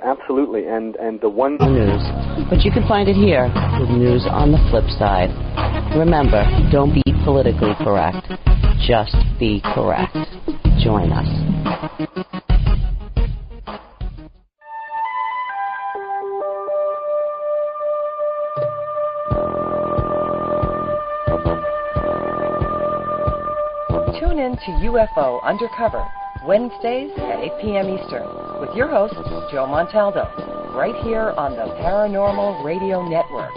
absolutely. And the one news, but you can find it here with news on the flip side. Remember, don't be politically correct. Just be correct. Join us. Tune in to UFO Undercover, Wednesdays at 8 p.m. Eastern, with your host, Joe Montaldo, right here on the Paranormal Radio Network.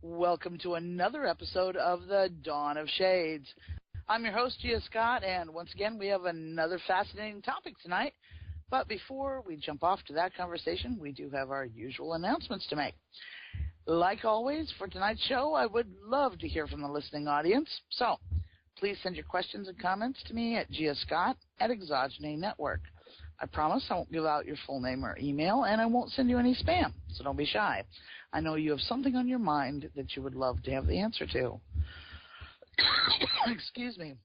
Welcome to another episode of the Dawn of Shades. I'm your host, Gia Scott, and once again, we have another fascinating topic tonight. But before we jump off to that conversation, we do have our usual announcements to make. Like always, for tonight's show, I would love to hear from the listening audience. So please send your questions and comments to me at giascott@Exogeny Network. I promise I won't give out your full name or email, and I won't send you any spam, so don't be shy. I know you have something on your mind that you would love to have the answer to. Excuse me.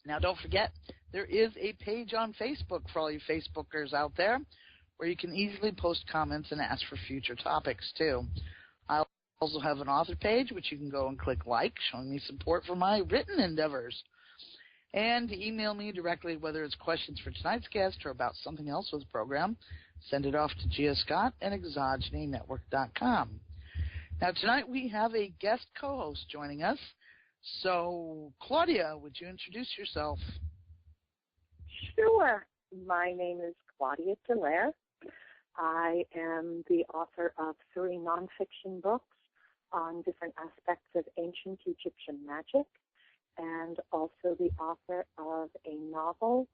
Now, don't forget, there is a page on Facebook for all you Facebookers out there where you can easily post comments and ask for future topics, too. I also have an author page, which you can go and click like, showing me support for my written endeavors. And email me directly, whether it's questions for tonight's guest or about something else with the program. Send it off to giascott@exogenynetwork.com. Now, tonight we have a guest co-host joining us. So, Claudia, would you introduce yourself? Sure. My name is Claudia Delaire. I am the author of 3 nonfiction books on different aspects of ancient Egyptian magic, and also the author of a novel,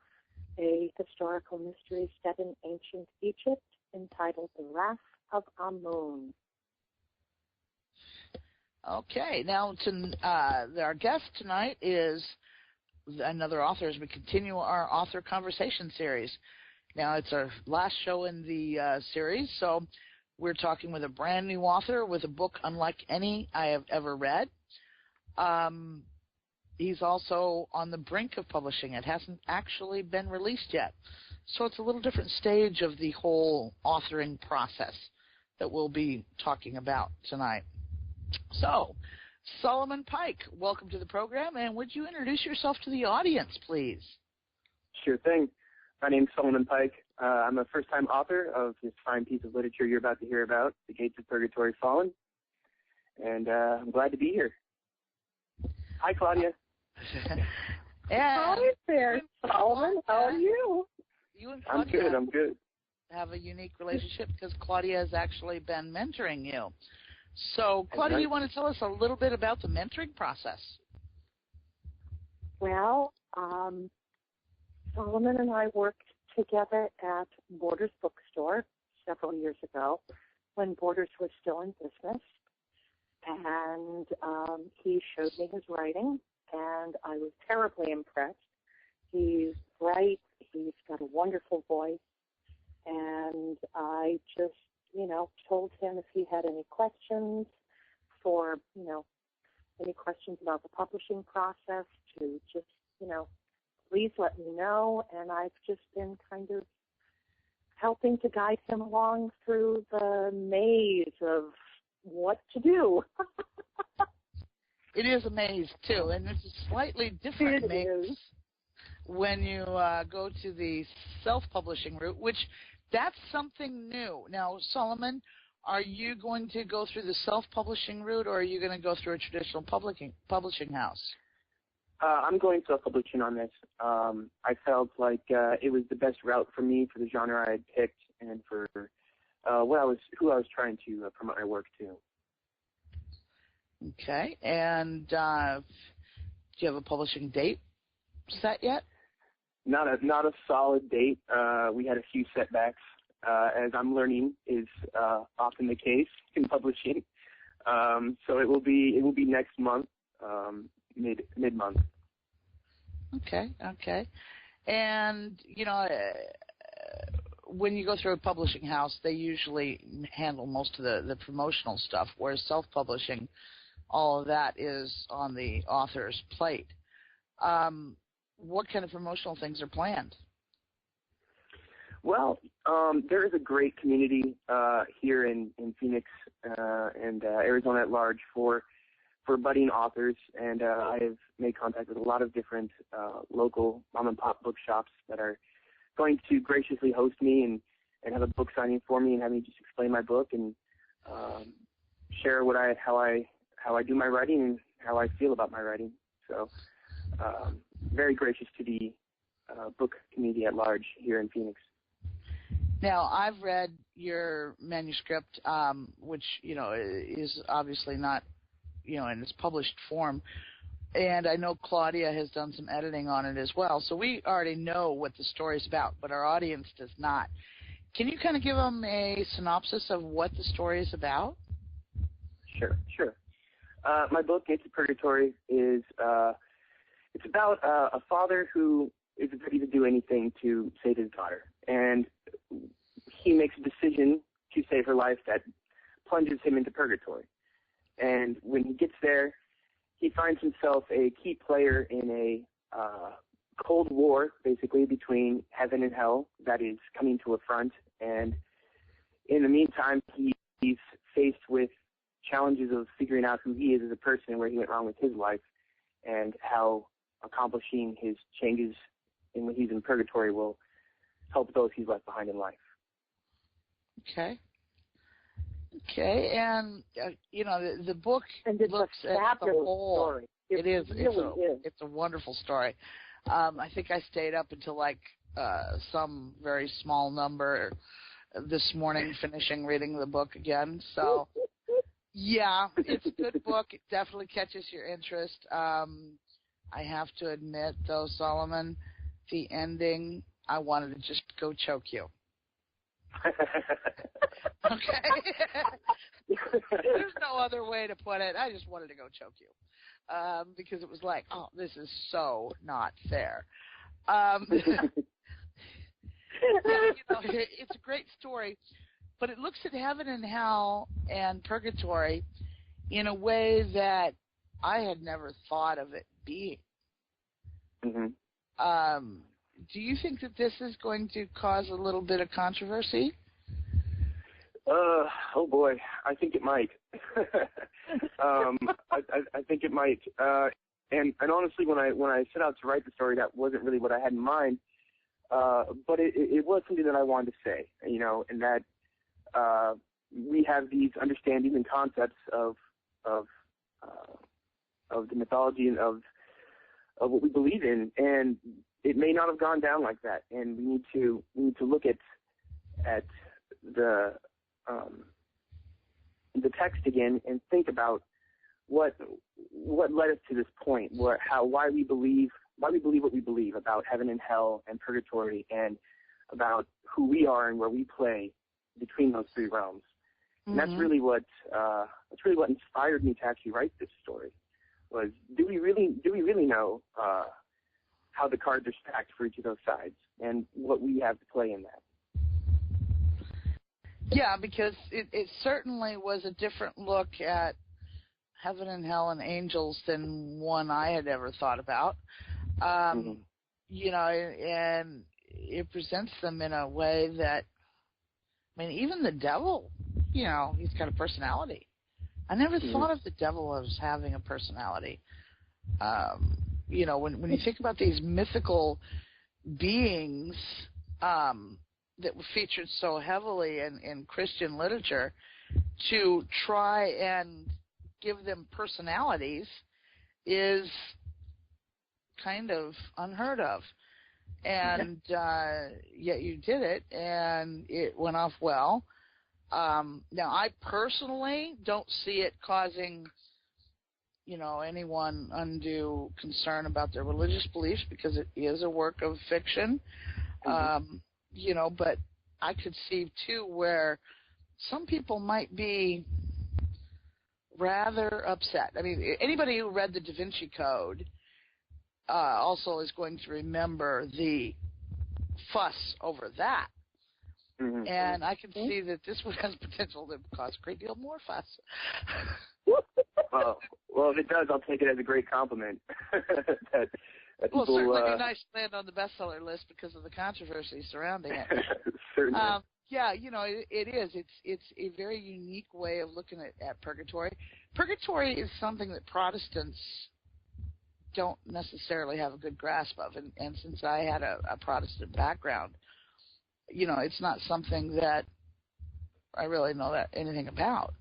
a historical mystery set in ancient Egypt entitled The Wrath of Amun. Okay, now our guest tonight is another author as we continue our author conversation series. Now, it's our last show in the series, so we're talking with a brand new author with a book unlike any I have ever read. He's also on the brink of publishing. It hasn't actually been released yet. So it's a little different stage of the whole authoring process that we'll be talking about tonight. So, Solomon Pike, welcome to the program, and would you introduce yourself to the audience, please? Sure thing. My name's Solomon Pike. I'm a first-time author of this fine piece of literature you're about to hear about, The Gates of Purgatory Fallen, and I'm glad to be here. Hi, Claudia. Hi there, Solomon. How are you? You and Claudia I'm good. have a unique relationship because Claudia has actually been mentoring you. So, Claudia, you want to tell us a little bit about the mentoring process? Well, Solomon and I worked together at Borders Bookstore several years ago when Borders was still in business. And he showed me his writing, and I was terribly impressed. He's bright, he's got a wonderful voice, and I just, told him if he had any questions for, any questions about the publishing process to just, please let me know. And I've just been kind of helping to guide him along through the maze of what to do. It is a maze, too, and it's a slightly different maze when you go to the self-publishing route, which that's something new. Now, Solomon, are you going to go through the self-publishing route, or are you going to go through a traditional publishing house? I'm going self-publishing on this. I felt like it was the best route for me for the genre I had picked and for who I was trying to promote my work to. Okay. And do you have a publishing date set yet? Not a solid date. We had a few setbacks, as I'm learning is often the case in publishing. So it will be next month, mid-month. Okay. And, when you go through a publishing house, they usually handle most of the promotional stuff, whereas self-publishing, all of that is on the author's plate. What kind of promotional things are planned? Well, there is a great community here in Phoenix and Arizona at large for budding authors, and I have made contact with a lot of different local mom-and-pop bookshops that are going to graciously host me and have a book signing for me and have me just explain my book and share how I do my writing and how I feel about my writing. So very gracious to the book community at large here in Phoenix. Now, I've read your manuscript, which, is obviously not, in its published form, and I know Claudia has done some editing on it as well, so we already know what the story's about, but our audience does not. Can you kind of give them a synopsis of what the story is about? Sure. My book, Gates of Purgatory, is it's about a father who is ready to do anything to save his daughter, and he makes a decision to save her life that plunges him into purgatory. And when he gets there, he finds himself a key player in a cold war, basically, between heaven and hell that is coming to a front. And in the meantime, he's faced with challenges of figuring out who he is as a person and where he went wrong with his life and how accomplishing his changes when he's in purgatory will help those he's left behind in life. Okay, and the book looks at the whole. Story. It is. It's a wonderful story. I think I stayed up until some very small number this morning, finishing reading the book again. So, yeah, it's a good book. It definitely catches your interest. I have to admit, though, Solomon, the ending, I wanted to just go choke you. Okay. There's no other way to put it. I just wanted to go choke you. Because it was like, oh, this is so not fair. It's a great story, but it looks at heaven and hell and purgatory in a way that I had never thought of it being. Mm-hmm. Do you think that this is going to cause a little bit of controversy? Oh boy, I think it might. I think it might. And honestly, when I set out to write the story, that wasn't really what I had in mind. But it was something that I wanted to say, and that we have these understandings and concepts of the mythology and of what we believe in, and it may not have gone down like that, and we need to look at the text again and think about what led us to this point, why we believe what we believe about heaven and hell and purgatory, and about who we are and where we play between those three realms. And that's really what inspired me to actually write this story. Was do we really know how the cards are stacked for each of those sides and what we have to play in that? Yeah, because it certainly was a different look at heaven and hell and angels than one I had ever thought about. And it presents them in a way that, even the devil, he's got a personality. I never thought of the devil as having a personality. When you think about these mythical beings that were featured so heavily in Christian literature, to try and give them personalities is kind of unheard of. And yet you did it, and it went off well. Now, I personally don't see it causing, anyone undue concern about their religious beliefs because it is a work of fiction. But I could see, too, where some people might be rather upset. I mean, anybody who read the Da Vinci Code also is going to remember the fuss over that. And I can see that this one has potential to cause a great deal more fuss. Well, if it does, I'll take it as a great compliment. that well, people, certainly be nice to land on the bestseller list because of the controversy surrounding it. Certainly. It is. It's a very unique way of looking at purgatory. Purgatory is something that Protestants don't necessarily have a good grasp of, and since I had a Protestant background, it's not something that I really know anything about.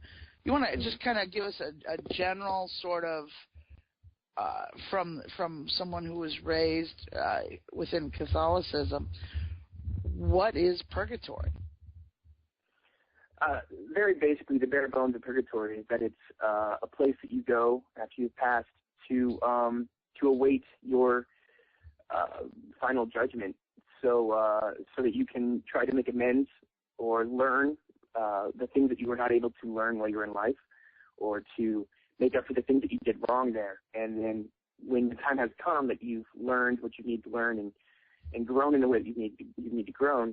You want to just kind of give us a general sort of from someone who was raised within Catholicism, what is purgatory? Very basically, the bare bones of purgatory is that it's a place that you go after you've passed to await your final judgment, so that you can try to make amends or learn the things that you were not able to learn while you were in life, or to make up for the things that you did wrong there. And then when the time has come that you've learned what you need to learn and grown in the way that you need to grow,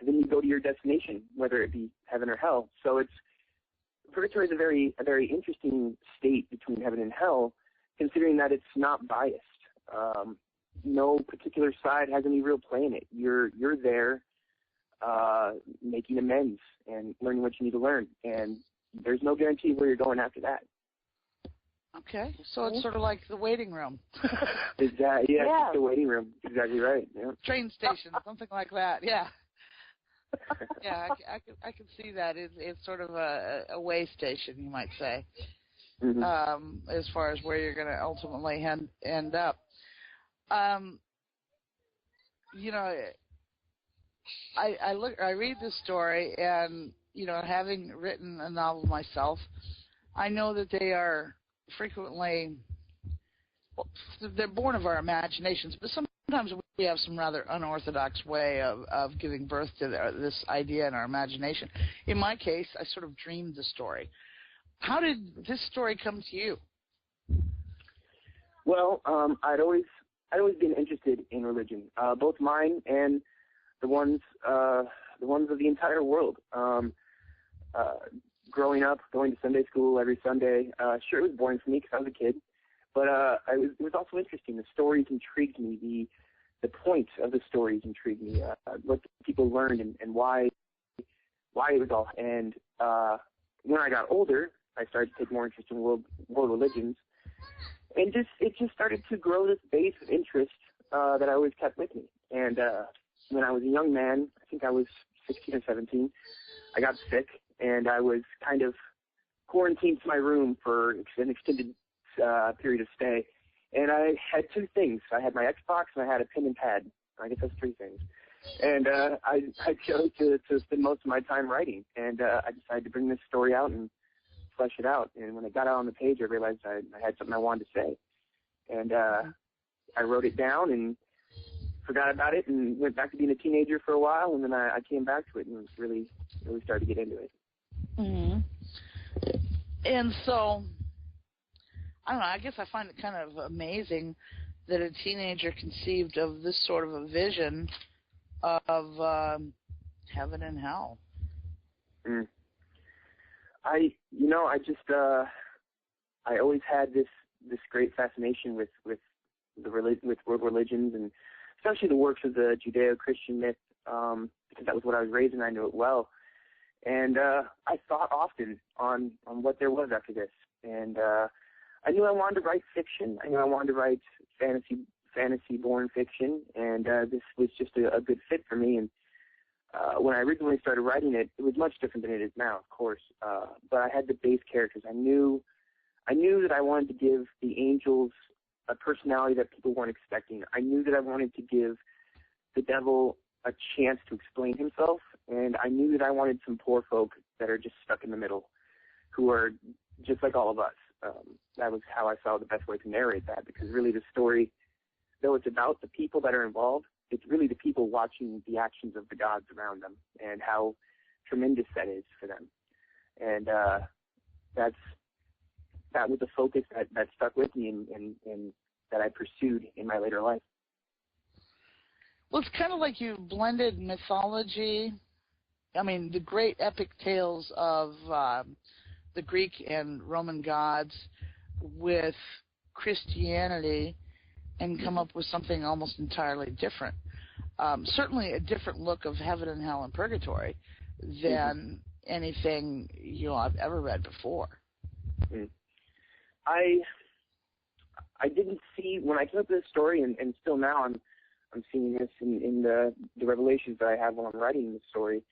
then you go to your destination, whether it be heaven or hell. So purgatory is a very interesting state between heaven and hell, considering that it's not biased. No particular side has any real play in it. You're there making amends and learning what you need to learn, and there's no guarantee where you're going after that. Okay, so it's sort of like the waiting room. Exactly. Yeah, it's the waiting room. Exactly right. Yeah. Train station, something like that. Yeah. Yeah, I can see that. It's sort of a way station, you might say, as far as where you're going to ultimately end up. I read this story, and having written a novel myself, I know that they are frequently, they're born of our imaginations, but sometimes we have some rather unorthodox way of giving birth to this idea in our imagination. In my case, I sort of dreamed the story. How did this story come to you? Well, I'd always been interested in religion, both mine and the ones of the entire world. Growing up, going to Sunday school every Sunday, sure, it was boring for me because I was a kid, but it was also interesting. The stories intrigued me. The point of the stories intrigued me. What people learned and why it was all. And when I got older, I started to take more interest in world religions, and it just started to grow this base of interest that I always kept with me. And when I was a young man, I think I was 16 or 17, I got sick, and I was kind of quarantined to my room for an extended period of stay. And I had two things. I had my Xbox, and I had a pen and pad. I guess that's three things. And I chose to spend most of my time writing. And I decided to bring this story out and flesh it out. And when it got out on the page, I realized I had something I wanted to say. And I wrote it down and forgot about it and went back to being a teenager for a while. And then I came back to it and really started to get into it. Mm-hmm. And so, I don't know, I guess I find it kind of amazing that a teenager conceived of this sort of a vision of heaven and hell. I always had this great fascination with world religions, and especially the works of the Judeo-Christian myth, because that was what I was raised in. I knew it well. And I thought often on what there was after this. And I knew I wanted to write fiction. I knew I wanted to write fantasy-born fiction, and this was just a good fit for me. And when I originally started writing it, it was much different than it is now, of course. But I had the base characters. I knew that I wanted to give the angels a personality that people weren't expecting. I knew that I wanted to give the devil a chance to explain himself, and I knew that I wanted some poor folk that are just stuck in the middle, who are just like all of us. That was how I saw the best way to narrate that, because really the story, though it's about the people that are involved, it's really the people watching the actions of the gods around them and how tremendous that is for them. And that was the focus that stuck with me and that I pursued in my later life. Well, it's kind of like you blended mythology, I mean, the great epic tales of the Greek and Roman gods with Christianity and come up with something almost entirely different. Certainly a different look of heaven and hell and purgatory than anything I've ever read before. I didn't see, when I came up with this story, and still now I'm seeing this in the revelations that I have while I'm writing the story,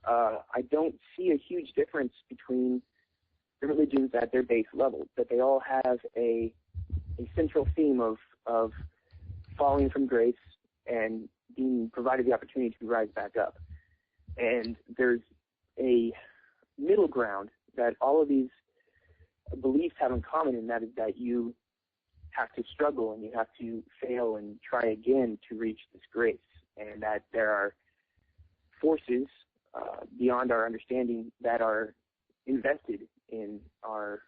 I don't see a huge difference between the religions at their base level, that they all have a central theme of falling from grace and being provided the opportunity to rise back up. And there's a middle ground that all of these beliefs have in common, and that is that you have to struggle and you have to fail and try again to reach this grace, and that there are forces beyond our understanding that are invested in our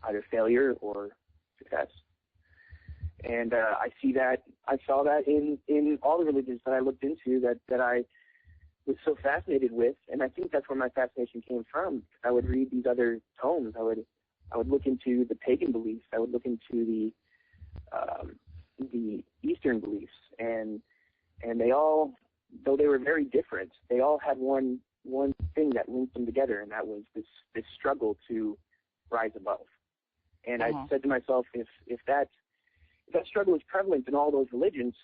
either failure or success. And I saw that in all the religions that I looked into that I was so fascinated with, and I think that's where my fascination came from. I would read these other tomes. I would look into the pagan beliefs. I would look into the Eastern beliefs, and they all, though they were very different, they all had one thing that linked them together, and that was this struggle to rise above. And I said to myself, if that struggle is prevalent in all those religions,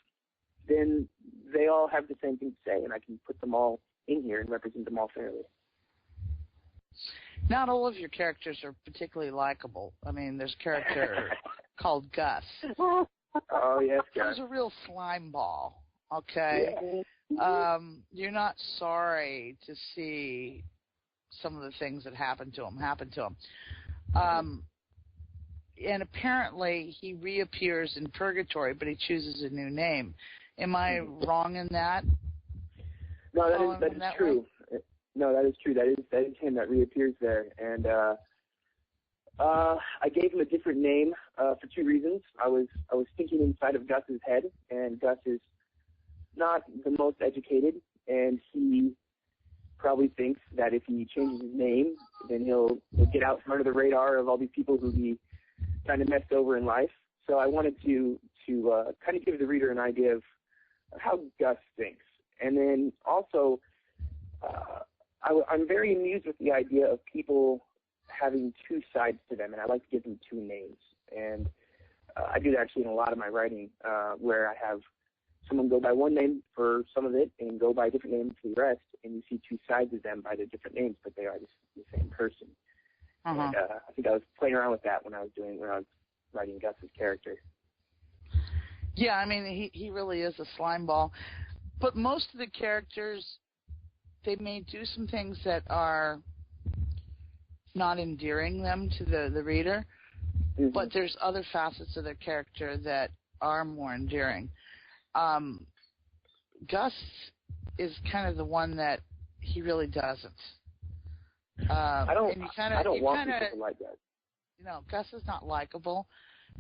then they all have the same thing to say, and I can put them all in here and represent them all fairly. Not all of your characters are particularly likable. I mean, there's a character called Gus. Oh, yes, Gus. He's a real slime ball, okay? Yeah. You're not sorry to see some of the things that happen to him. And apparently he reappears in purgatory, but he chooses a new name. Am I wrong in that? No, that is true. Way? No, that is true. That is him that reappears there. And I gave him a different name for two reasons. I was thinking inside of Gus's head, and Gus is not the most educated, and he probably thinks that if he changes his name, then he'll get out from under the radar of all these people who he kind of messed over in life. So I wanted to kind of give the reader an idea of how Gus thinks. And then also, I'm very amused with the idea of people having two sides to them, and I like to give them two names. And I do that actually in a lot of my writing, where I have someone go by one name for some of it and go by a different name for the rest, and you see two sides of them by their different names, but they are the same person. And I think I was playing around with that when I was writing Gus's character. Yeah, I mean, he really is a slime ball. But most of the characters, they may do some things that are not endearing them to the reader, but there's other facets of their character that are more endearing. Gus is kind of the one that he really doesn't. I don't want people to like that. You know, Gus is not likable,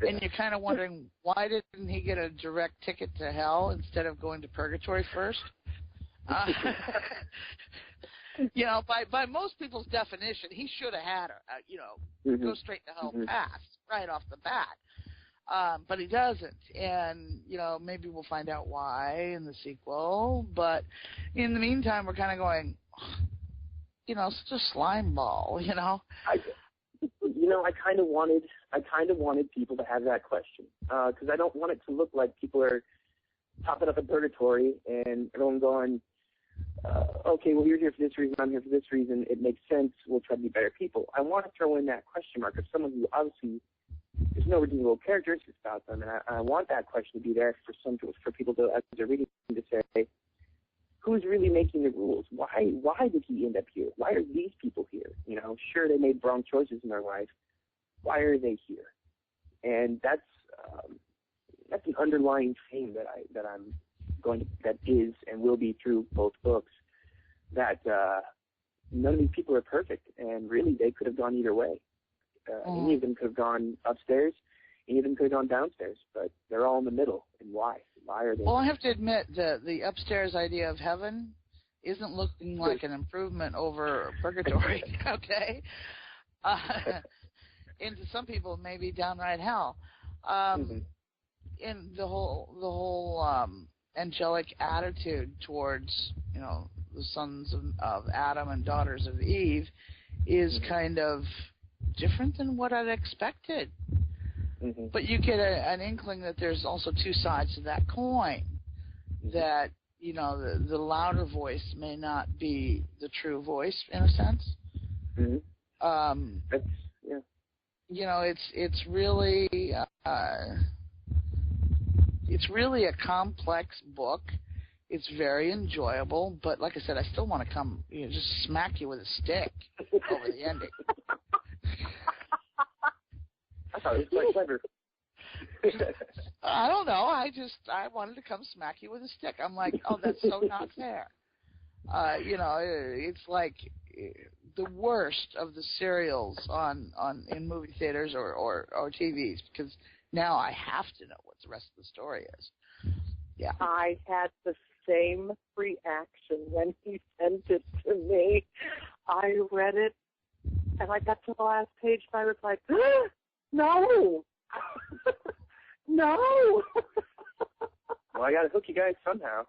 and you're kind of wondering, why didn't he get a direct ticket to hell instead of going to purgatory first? You know, by most people's definition, he should have had go straight to hell fast right off the bat. But he doesn't, and maybe we'll find out why in the sequel. But in the meantime, we're kind of going, such a slime ball. I kind of wanted people to have that question, because I don't want it to look like people are popping up in purgatory and everyone going, okay, well, you're here for this reason, I'm here for this reason, it makes sense, we'll try to be better people. I want to throw in that question mark of someone who obviously there's no redeemable characteristics about them, and I want that question to be there for people to, as they're reading, to say, who's really making the rules? Why did he end up here? Why are these people here? You know, sure, they made wrong choices in their life. Why are they here? And that's an underlying theme that is and will be through both books. That none of these people are perfect, and really they could have gone either way. Any of them could have gone upstairs, any of them could have gone downstairs, but they're all in the middle. And why? Why are they? Well, I have to admit the upstairs idea of heaven isn't looking like an improvement over purgatory. Okay, and to some people, maybe downright hell. In the whole angelic attitude towards, you know, the sons of Adam and daughters of Eve is kind of different than what I'd expected. But you get an inkling that there's also two sides to that coin, that, you know, the louder voice may not be the true voice in a sense. You know, it's really a complex book. It's very enjoyable, but like I said, I still want to come, you know, just smack you with a stick over the ending. I thought it was quite clever. I don't know. I wanted to come smack you with a stick. I'm like, oh, that's so not fair. You know, it's like the worst of the serials in movie theaters or TVs, because now I have to know what the rest of the story is. Yeah. I had the same reaction when he sent it to me. I read it, and I got to the last page, and I was like, no, no. Well, I got to hook you guys somehow.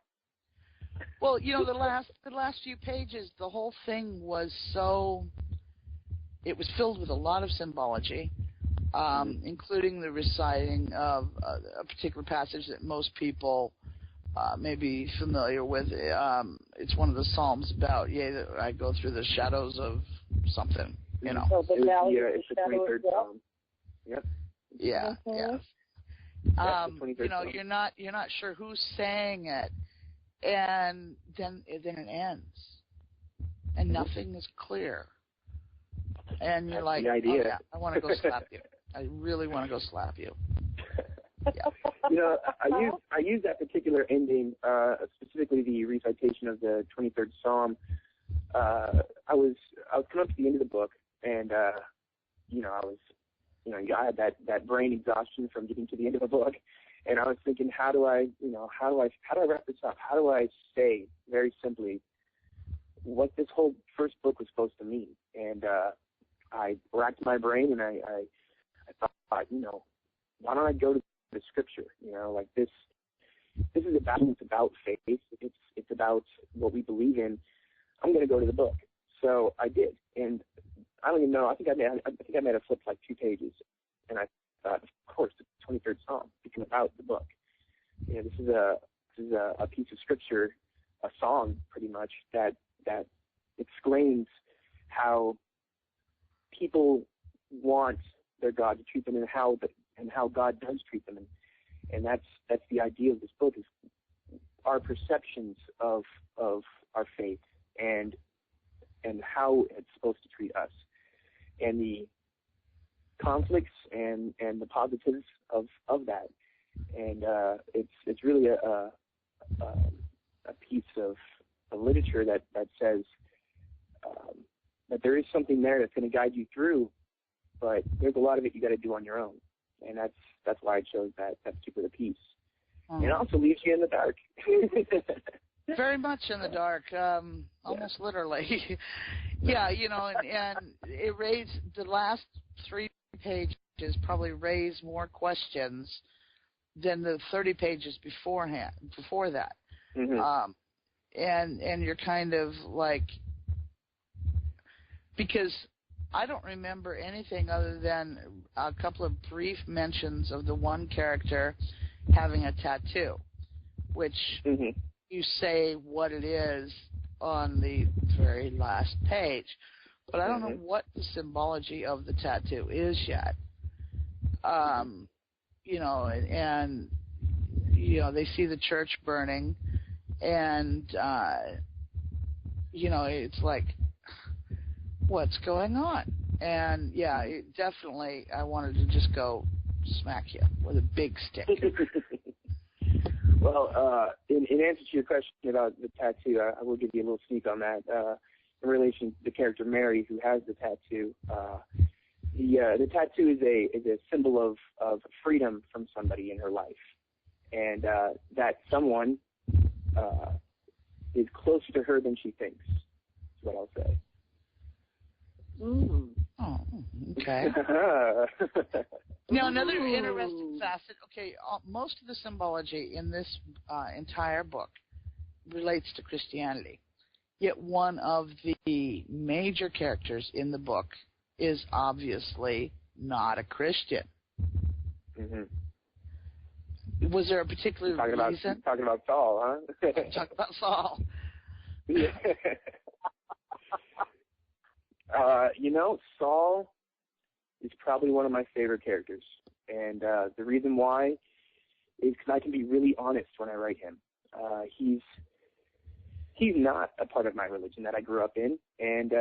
Well, you know, the last few pages, the whole thing was it was filled with a lot of symbology, including the reciting of a particular passage that most people may be familiar with. It's one of the Psalms about, that I go through the shadows of something, you know. So the valley of it's the the shadow of 23rd death. Psalm. Yep. Yeah, yeah. You know, Psalm. you're not sure who's saying it, and then it ends, and nothing is clear, and you're like, the idea. oh yeah, I want to go slap you. I really want to go slap you. Yeah. You know, I use that particular ending, specifically the recitation of the 23rd Psalm. I was coming up to the end of the book, and I had that brain exhaustion from getting to the end of a book, and I was thinking, how do I wrap this up? How do I say very simply what this whole first book was supposed to mean? And I racked my brain, and I thought, you know, why don't I go to the scripture? You know, like this is about faith. It's about what we believe in. I'm going to go to the book. So I did, and I don't even know. I think I may have flipped like 2 pages, and I thought, of course, the 23rd Psalm became about the book. You know, this is a piece of scripture, a song, pretty much that explains how people want their God to treat them, and how God does treat them, and that's the idea of this book, is our perceptions of our faith and how it's supposed to treat us, and the conflicts and the positives of that. And it's really a piece of literature that says that there is something there that's going to guide you through, but there's a lot of it you got to do on your own, and that's why I chose that particular piece. It also leaves you in the dark. Very much in the dark, almost literally. Yeah, you know, and it raised the last 3 pages probably raised more questions than the 30 pages before that. And you're kind of like, because I don't remember anything other than a couple of brief mentions of the one character having a tattoo, which you say what it is on the very last page. But I don't know what the symbology of the tattoo is yet. you know, and you know, they see the church burning, and you know, it's like, what's going on? And yeah, definitely, I wanted to just go smack you with a big stick. Well, in answer to your question about the tattoo, I will give you a little sneak on that. In relation to the character Mary, who has the tattoo, the tattoo is a symbol of freedom from somebody in her life, and that someone is closer to her than she thinks. Is what I'll say. Mm. Oh, okay. Now, another interesting facet, okay, most of the symbology in this entire book relates to Christianity, yet one of the major characters in the book is obviously not a Christian. Mm-hmm. Was there a particular reason? Talking about Saul, huh? Talk about Saul. Yeah. You know, Saul is probably one of my favorite characters, and the reason why is because I can be really honest when I write him. He's not a part of my religion that I grew up in, and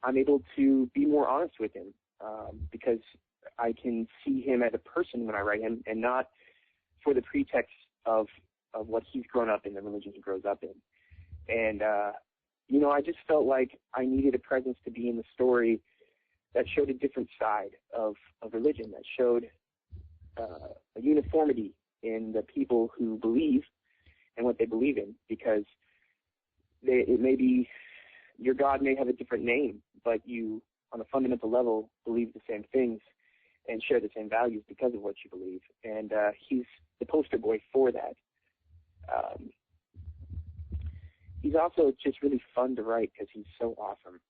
I'm able to be more honest with him because I can see him as a person when I write him, and not for the pretext of what he's grown up in, the religion he grows up in. And you know, I just felt like I needed a presence to be in the story that showed a different side of religion, that showed a uniformity in the people who believe and what they believe in, because it may be, your God may have a different name, but you, on a fundamental level, believe the same things and share the same values because of what you believe. And he's the poster boy for that. He's also just really fun to write because he's so awesome.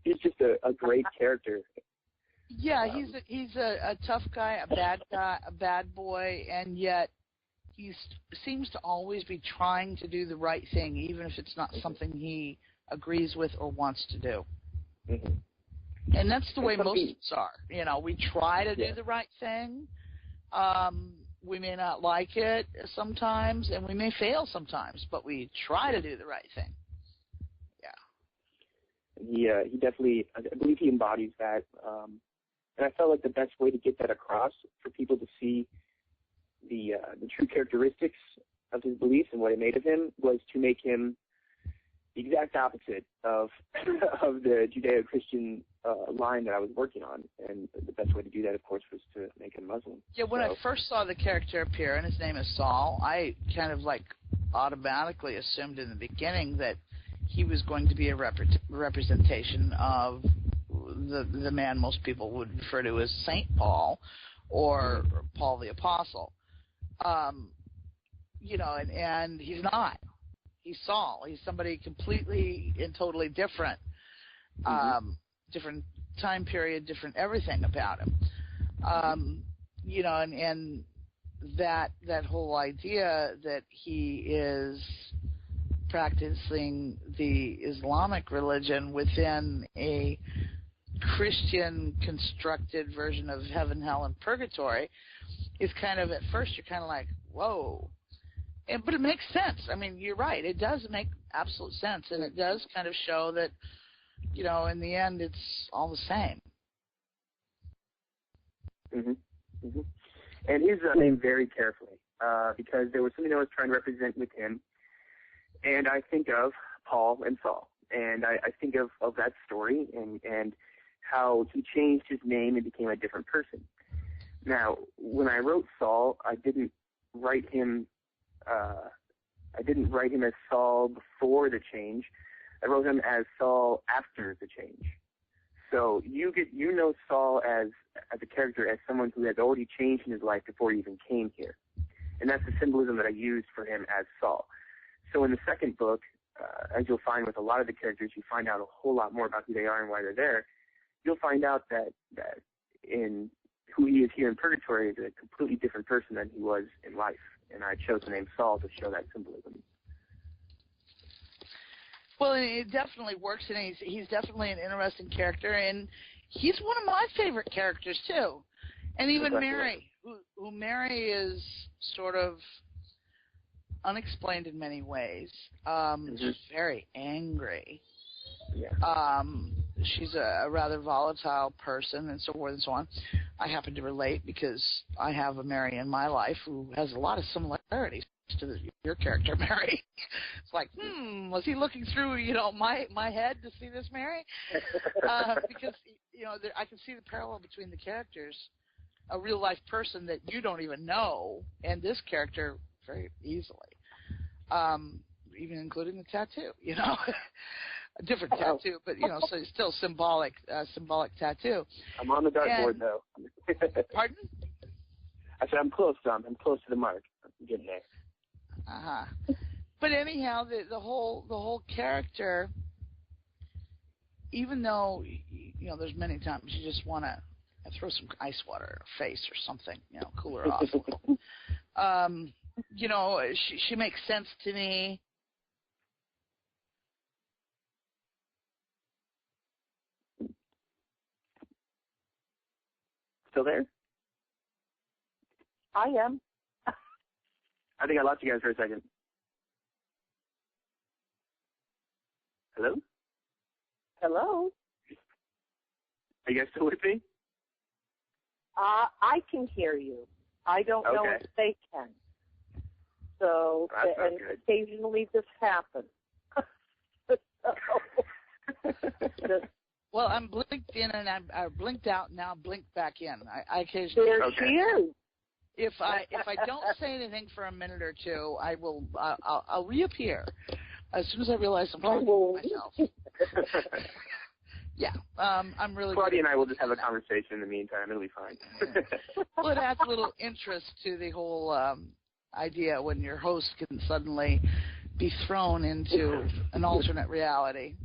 he's just a great character. Yeah, he's a tough guy, a bad boy, and yet he seems to always be trying to do the right thing, even if it's not something he agrees with or wants to do. Mm-hmm. And that's the way most of us are. You know, we try to do the right thing. We may not like it sometimes, and we may fail sometimes, but we try to do the right thing. Yeah. He definitely, I believe he embodies that. And I felt like the best way to get that across for people to see the true characteristics of his beliefs and what it made of him was to make him the exact opposite of the Judeo-Christian line that I was working on. And the best way to do that, of course, was to make him Muslim. Yeah, when I first saw the character appear, and his name is Saul, I kind of like automatically assumed in the beginning that he was going to be a representation of the man most people would refer to as Saint Paul or Paul the Apostle. You know, and he's not. He's Saul. He's somebody completely and totally different. Different time period, different everything about him. You know, and that whole idea that he is practicing the Islamic religion within a Christian constructed version of heaven, hell, and purgatory is kind of, at first you're kind of like, whoa. But it makes sense. I mean, you're right. It does make absolute sense, and it does kind of show that, you know, in the end, it's all the same. And his name very carefully because there was something I was trying to represent with him, and I think of Paul and Saul, and I think of that story and how he changed his name and became a different person. Now, when I wrote Saul, I didn't write him as Saul before the change. I wrote him as Saul after the change. So you know Saul as a character, as someone who has already changed in his life before he even came here. And that's the symbolism that I used for him as Saul. So in the second book, as you'll find with a lot of the characters, you find out a whole lot more about who they are and why they're there. You'll find out that in who he is here in purgatory is a completely different person than he was in life. And I chose the name Saul to show that symbolism. Well, it definitely works, and he's definitely an interesting character. And, he's one of my favorite characters too. And even Mary, who Mary is sort of unexplained in many ways. She's very angry. Yeah. She's a rather volatile person and so forth and so on. I happen to relate because I have a Mary in my life who has a lot of similarities to your character, Mary. It's like, was he looking through, my head to see this Mary? Because, I can see the parallel between the characters. A real-life person that you don't even know, and this character very easily, even including the tattoo, a different tattoo, but, so it's still symbolic tattoo. I'm on the dartboard, though. Pardon? I said I'm close, Tom. I'm close to the mark. I'm getting there. Uh-huh. But anyhow, the whole character, even though, there's many times you just want to throw some ice water in her face or something, cool her off a little. She makes sense to me. Still there? I am. I think I lost you guys for a second. Hello? Hello? Are you guys still with me? I can hear you. I don't know if they can. So, and occasionally this happens. Well, I'm blinked in and I blinked out and now blinked back in. I occasionally. There she is. If I don't say anything for a minute or two, I'll reappear as soon as I realize I'm talking to myself. Yeah, I'm really. Claudia and I will just have a conversation in the meantime. It'll be fine. Well, it adds a little interest to the whole idea when your host can suddenly be thrown into an alternate reality.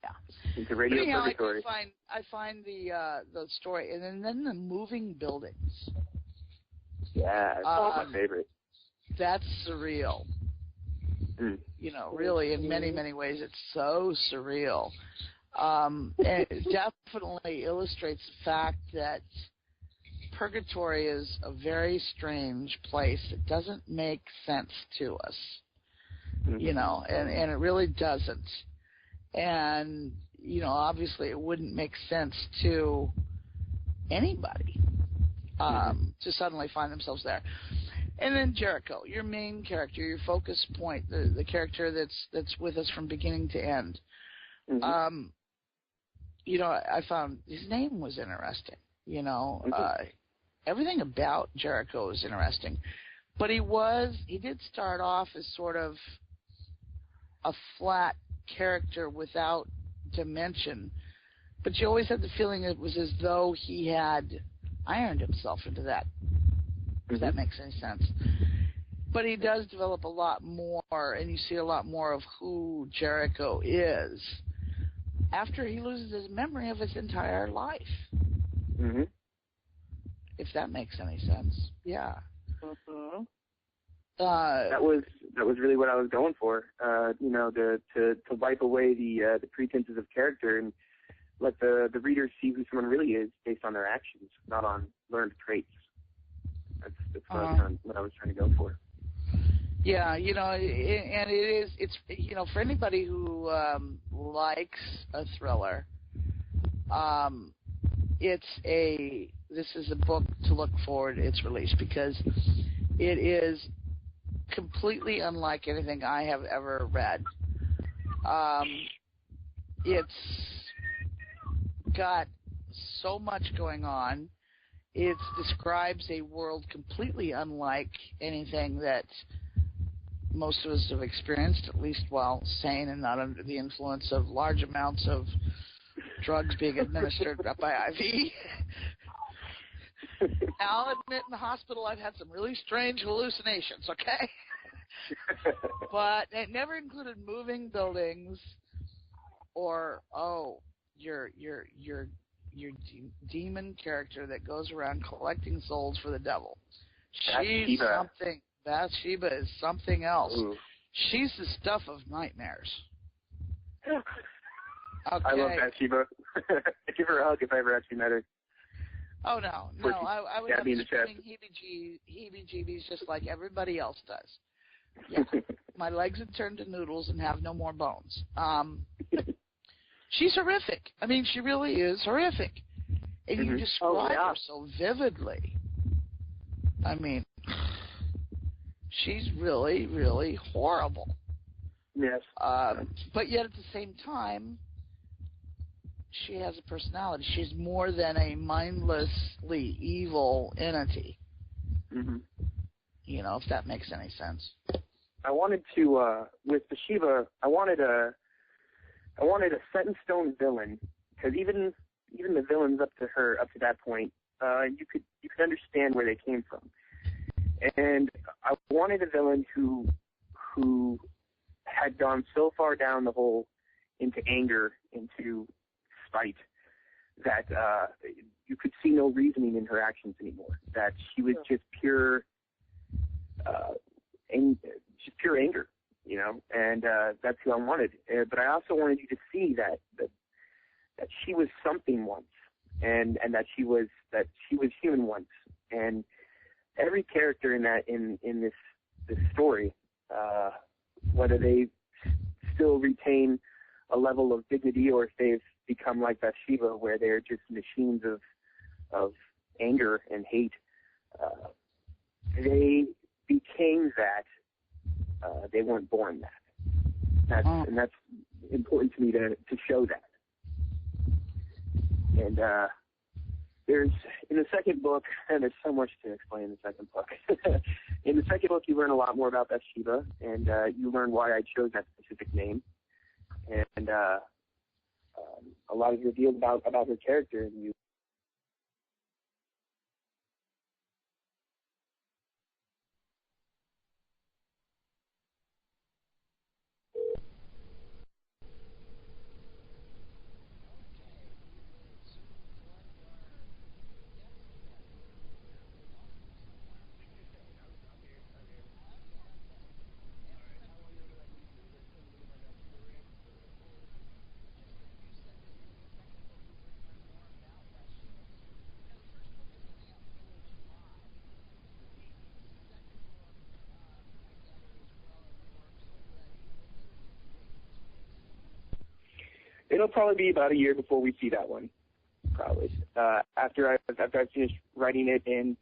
Yeah. Into radio purgatory. I find the story, and then the moving buildings. Yeah, that's my favorite. That's surreal. Really, in many, many ways, it's so surreal. And it definitely illustrates the fact that purgatory is a very strange place. It doesn't make sense to us, and it really doesn't. And, obviously it wouldn't make sense to anybody to suddenly find themselves there. And then Jericho, your main character, your focus point, the character that's with us from beginning to end. I found his name was interesting. Everything about Jericho is interesting. But he did start off as sort of a flat character without dimension. But you always had the feeling it was as though he had ironed himself into that, if that makes any sense. But he does develop a lot more, and you see a lot more of who Jericho is after he loses his memory of his entire life. If that makes any sense. Yeah. That was really what I was going for. To wipe away the pretenses of character and let the reader see who someone really is based on their actions, not on learned traits. That's what I was trying to go for. Yeah, and it's for anybody who likes a thriller, this is a book to look forward to its release, because it is completely unlike anything I have ever read. It's got so much going on. It describes a world completely unlike anything that most of us have experienced, at least while sane and not under the influence of large amounts of drugs being administered by IV. Now, I'll admit, in the hospital, I've had some really strange hallucinations, okay? But it never included moving buildings or, your demon character that goes around collecting souls for the devil. She's something. Bathsheba is something else. Ooh. She's the stuff of nightmares. Okay. I love Bathsheba. I'd give her a hug if I ever actually met her. Oh, no. I would have screaming heebie-jeebies just like everybody else does. Yeah. My legs would turn to noodles and have no more bones. She's horrific. I mean, she really is horrific. And you describe her so vividly. I mean, she's really, really horrible. Yes. But yet at the same time, she has a personality. She's more than a mindlessly evil entity. Mm-hmm. You know, if that makes any sense. I wanted to, with Bathsheba, I wanted a set in stone villain, because even the villains up to that point, you could understand where they came from. And I wanted a villain who had gone so far down the hole into anger, into spite, that you could see no reasoning in her actions anymore. That she was just pure anger, you know. And that's who I wanted. But I also wanted you to see that she was something once, and that she was human once. And every character in this story, whether they still retain a level of dignity or if they've become like Bathsheba, where they're just machines of anger and hate, they became that. They weren't born that. And that's important to me to show that. And there's, in the second book, and there's so much to explain in the second book. In the second book, you learn a lot more about Bathsheba, and you learn why I chose that specific name, and a lot is revealed about her character, and you. It'll probably be about a year before we see that one, probably. After I've finished writing it and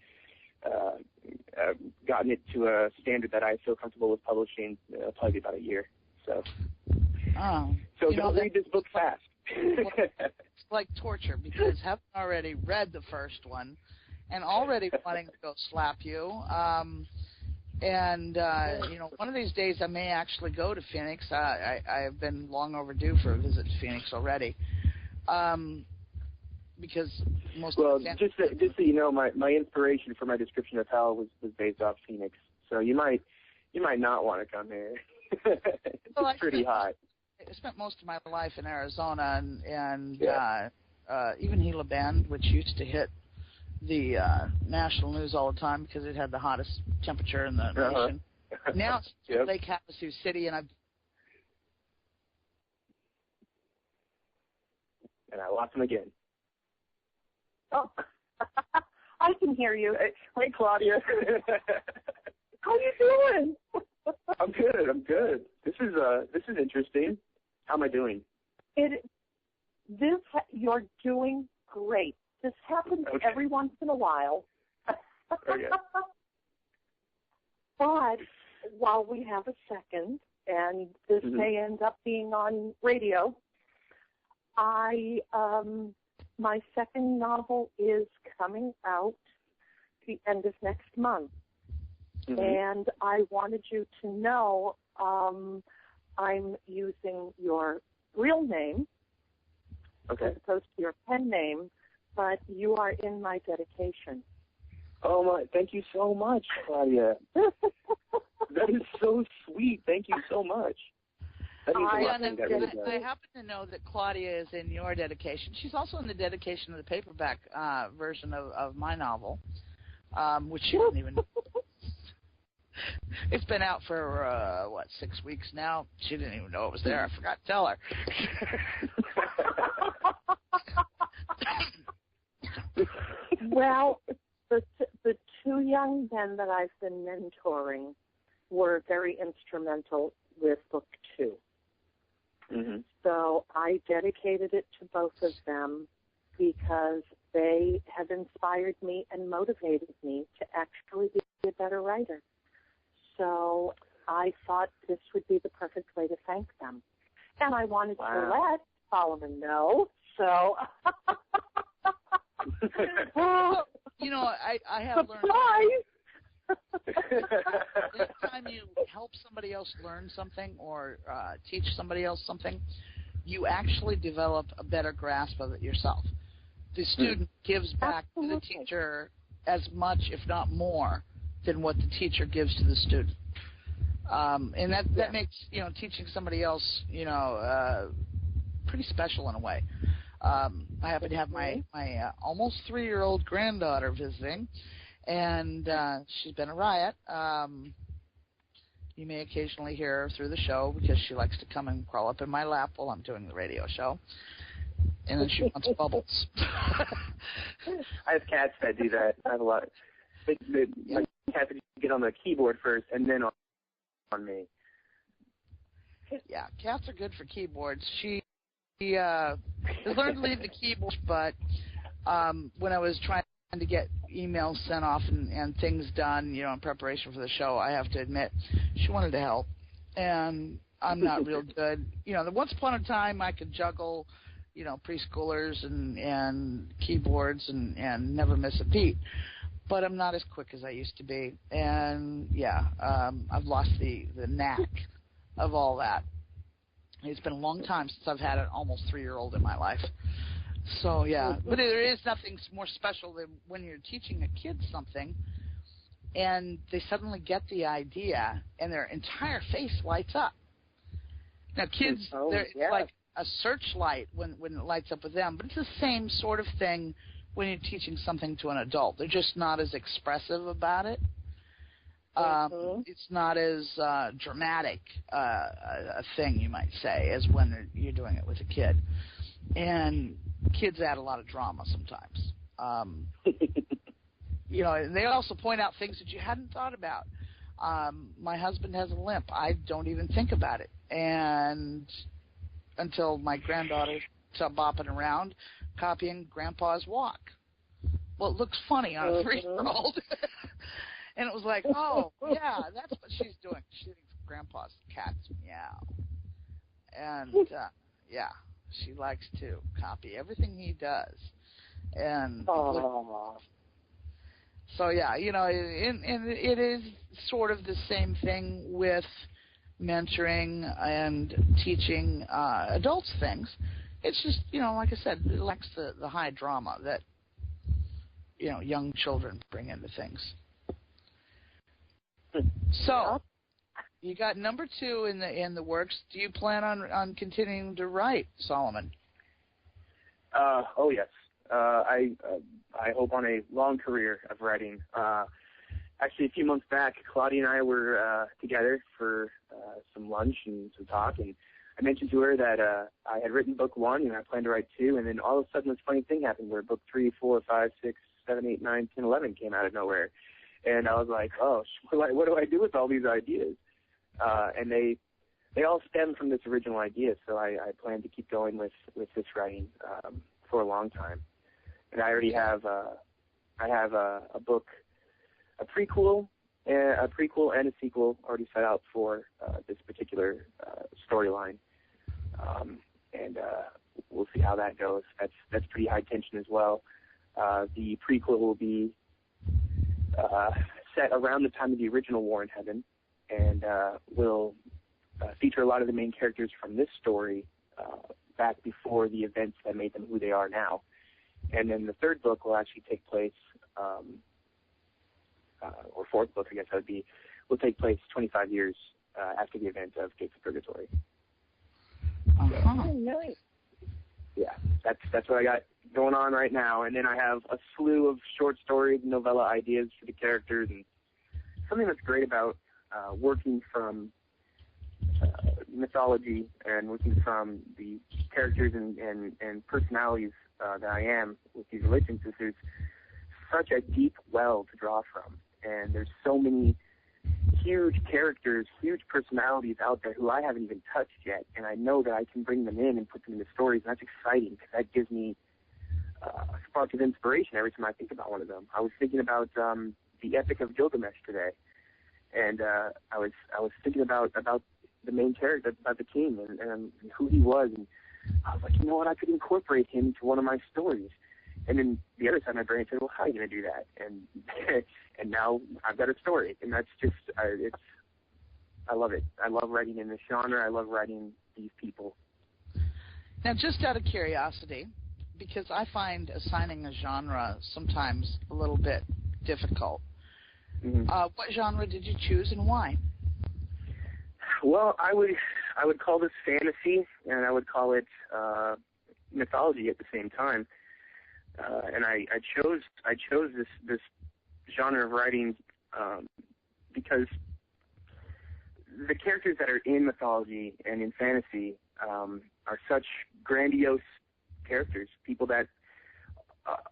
gotten it to a standard that I feel comfortable with publishing, it'll probably be about a year. So don't read this book fast. It's like torture, because having already read the first one and already wanting to go slap you, and one of these days I may actually go to Phoenix. I have been long overdue for a visit to Phoenix already, because just so you know, my inspiration for my description of hell was based off Phoenix. So you might not want to come here. It's pretty hot. I spent most of my life in Arizona, and even Gila Bend, which used to hit the national news all the time because it had the hottest temperature in the nation. Now it's Lake Havasu City, and I lost him again. Oh, I can hear you. Hey, Claudia. How are you doing? I'm good. This is interesting. How am I doing? You're doing great. This happens every once in a while. Okay. But while we have a second, and this may end up being on radio, my second novel is coming out the end of next month. Mm-hmm. And I wanted you to know I'm using your real name as opposed to your pen name, but you are in my dedication. Oh, my! Thank you so much, Claudia. That is so sweet. Thank you so much. I happen to know that Claudia is in your dedication. She's also in the dedication of the paperback version of my novel, which she didn't even know. It's been out for, 6 weeks now. She didn't even know it was there. I forgot to tell her. Well, the two young men that I've been mentoring were very instrumental with book 2. Mm-hmm. So I dedicated it to both of them because they have inspired me and motivated me to actually be a better writer. So I thought this would be the perfect way to thank them. And I wanted to let Solomon know, so... Well, you know, I have learned... Anytime you help somebody else learn something or teach somebody else something, you actually develop a better grasp of it yourself. The student gives back to the teacher as much, if not more, than what the teacher gives to the student. And that makes, you know, teaching somebody else, you know, pretty special in a way. I happen to have my almost 3-year-old granddaughter visiting, and she's been a riot. You may occasionally hear her through the show because she likes to come and crawl up in my lap while I'm doing the radio show. And then she wants bubbles. I have cats that do that. I have a lot. My cats get on the keyboard first and then on me. Yeah, cats are good for keyboards. She has learned to leave the keyboard, but when I was trying to get emails sent off and things done, you know, in preparation for the show, I have to admit, she wanted to help. And I'm not real good. You know, once upon a time I could juggle, you know, preschoolers and keyboards and never miss a beat. But I'm not as quick as I used to be. And, yeah, I've lost the knack of all that. It's been a long time since I've had an almost 3-year-old in my life. So, yeah. But there is nothing more special than when you're teaching a kid something and they suddenly get the idea and their entire face lights up. Now, kids, it's like a searchlight when it lights up with them, but it's the same sort of thing when you're teaching something to an adult. They're just not as expressive about it. It's not as dramatic a thing, you might say, as when you're doing it with a kid. And kids add a lot of drama sometimes. You know, and they also point out things that you hadn't thought about. My husband has a limp. I don't even think about it. And until my granddaughter started bopping around, copying Grandpa's walk. Well, it looks funny on a 3-year-old. And it was like, oh, yeah, that's what she's doing. She thinks Grandpa's cat's meow. And, yeah, she likes to copy everything he does. And so, yeah, you know, and it is sort of the same thing with mentoring and teaching adults things. It's just, you know, like I said, it lacks the high drama that, you know, young children bring into things. So, you got number 2 in the works. Do you plan on continuing to write, Solomon? Oh yes. I hope on a long career of writing. Actually, a few months back, Claudia and I were together for some lunch and some talk, and I mentioned to her that I had written book 1 and I planned to write 2, and then all of a sudden this funny thing happened where book 3, 4, 5, 6, 7, 8, 9, 10, 11 came out of nowhere. And I was like, oh, what do I do with all these ideas? And they all stem from this original idea, so I plan to keep going with this writing for a long time. And I already have a book, a prequel and a sequel already set out for this particular storyline, and we'll see how that goes. That's pretty high tension as well. The prequel will be set around the time of the original War in Heaven, and will feature a lot of the main characters from this story back before the events that made them who they are now. And then the third book will actually take place, or fourth book, I guess that would be, will take place 25 years after the event of Gates of Purgatory. Nice. Yeah, that's what I got going on right now. And then I have a slew of short stories and novella ideas for the characters. And something that's great about working from mythology and working from the characters and personalities that I am with these religions is there's such a deep well to draw from, and there's so many huge characters, huge personalities out there who I haven't even touched yet, and I know that I can bring them in and put them into stories, and that's exciting because that gives me a spark of inspiration every time I think about one of them. I was thinking about the Epic of Gilgamesh today, and I was thinking about the main character, about the king, and who he was, and I was like, you know what, I could incorporate him into one of my stories. And then the other side of my brain said, well, how are you going to do that? And and now I've got a story, and that's just, I love it. I love writing in this genre. I love writing these people. Now, just out of curiosity, because I find assigning a genre sometimes a little bit difficult, what genre did you choose and why? Well, I would call this fantasy, and I would call it mythology at the same time. And I chose this genre of writing because the characters that are in mythology and in fantasy are such grandiose characters, people that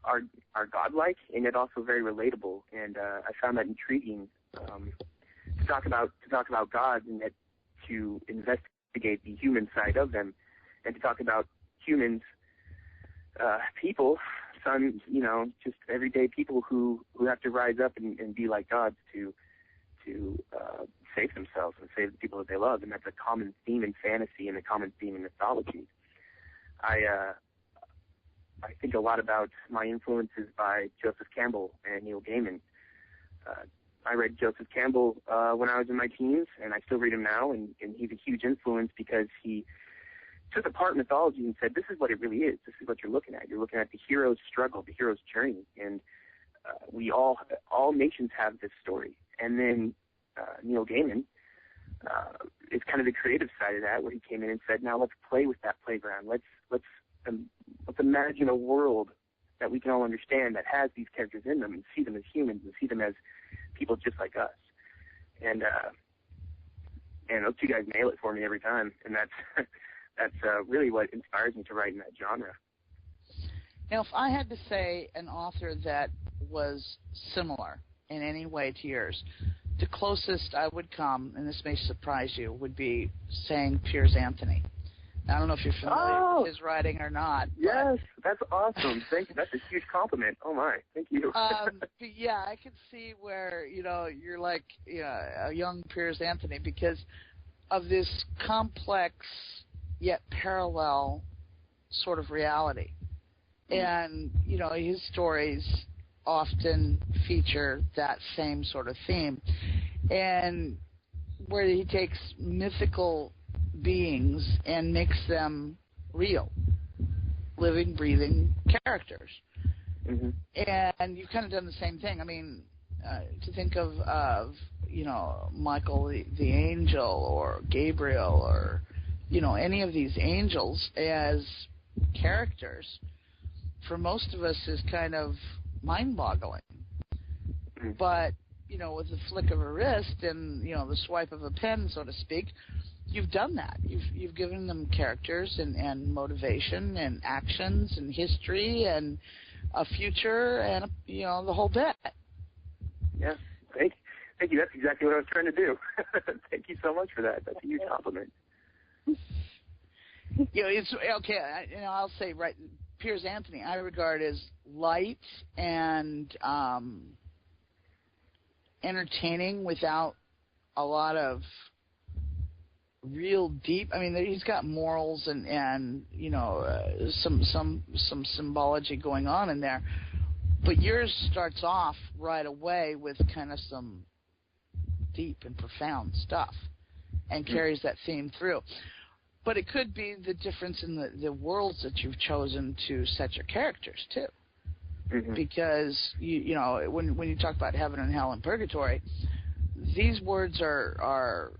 are godlike and yet also very relatable. And I found that intriguing to talk about gods and yet to investigate the human side of them, and to talk about humans, people. Just everyday people who have to rise up and be like gods to save themselves and save the people that they love, and that's a common theme in fantasy and a common theme in mythology. I think a lot about my influences by Joseph Campbell and Neil Gaiman. I read Joseph Campbell when I was in my teens, and I still read him now, and he's a huge influence because he took apart mythology and said, this is what it really is. This is what you're looking at. You're looking at the hero's struggle, the hero's journey. And we all nations have this story. And then Neil Gaiman is kind of the creative side of that, where he came in and said, now let's play with that playground. Let's imagine a world that we can all understand that has these characters in them, and see them as humans and see them as people just like us. And those two guys nail it for me every time. And that's really what inspires me to write in that genre. Now, if I had to say an author that was similar in any way to yours, the closest I would come, and this may surprise you, would be saying Piers Anthony. Now, I don't know if you're familiar with his writing or not. Yes, that's awesome. Thank you. That's a huge compliment. Oh, my. Thank you. Yeah, I could see where, you're like a young Piers Anthony because of this complex yet parallel sort of reality. And, his stories often feature that same sort of theme. And where he takes mythical beings and makes them real, living, breathing characters. And you've kind of done the same thing. I mean, to think of Michael the angel, or Gabriel, or any of these angels as characters, for most of us is kind of mind-boggling. But, with the flick of a wrist and, the swipe of a pen, so to speak, you've done that. You've given them characters and motivation and actions and history and a future and, the whole bit. Yeah, thank you. That's exactly what I was trying to do. Thank you so much for that. That's a huge compliment. It's okay. I'll say Piers Anthony I regard as light and entertaining without a lot of real deep. I mean, he's got morals and some symbology going on in there, but yours starts off right away with kind of some deep and profound stuff and carries that theme through. But it could be the difference in the worlds that you've chosen to set your characters to. Because, when you talk about heaven and hell and purgatory, these words are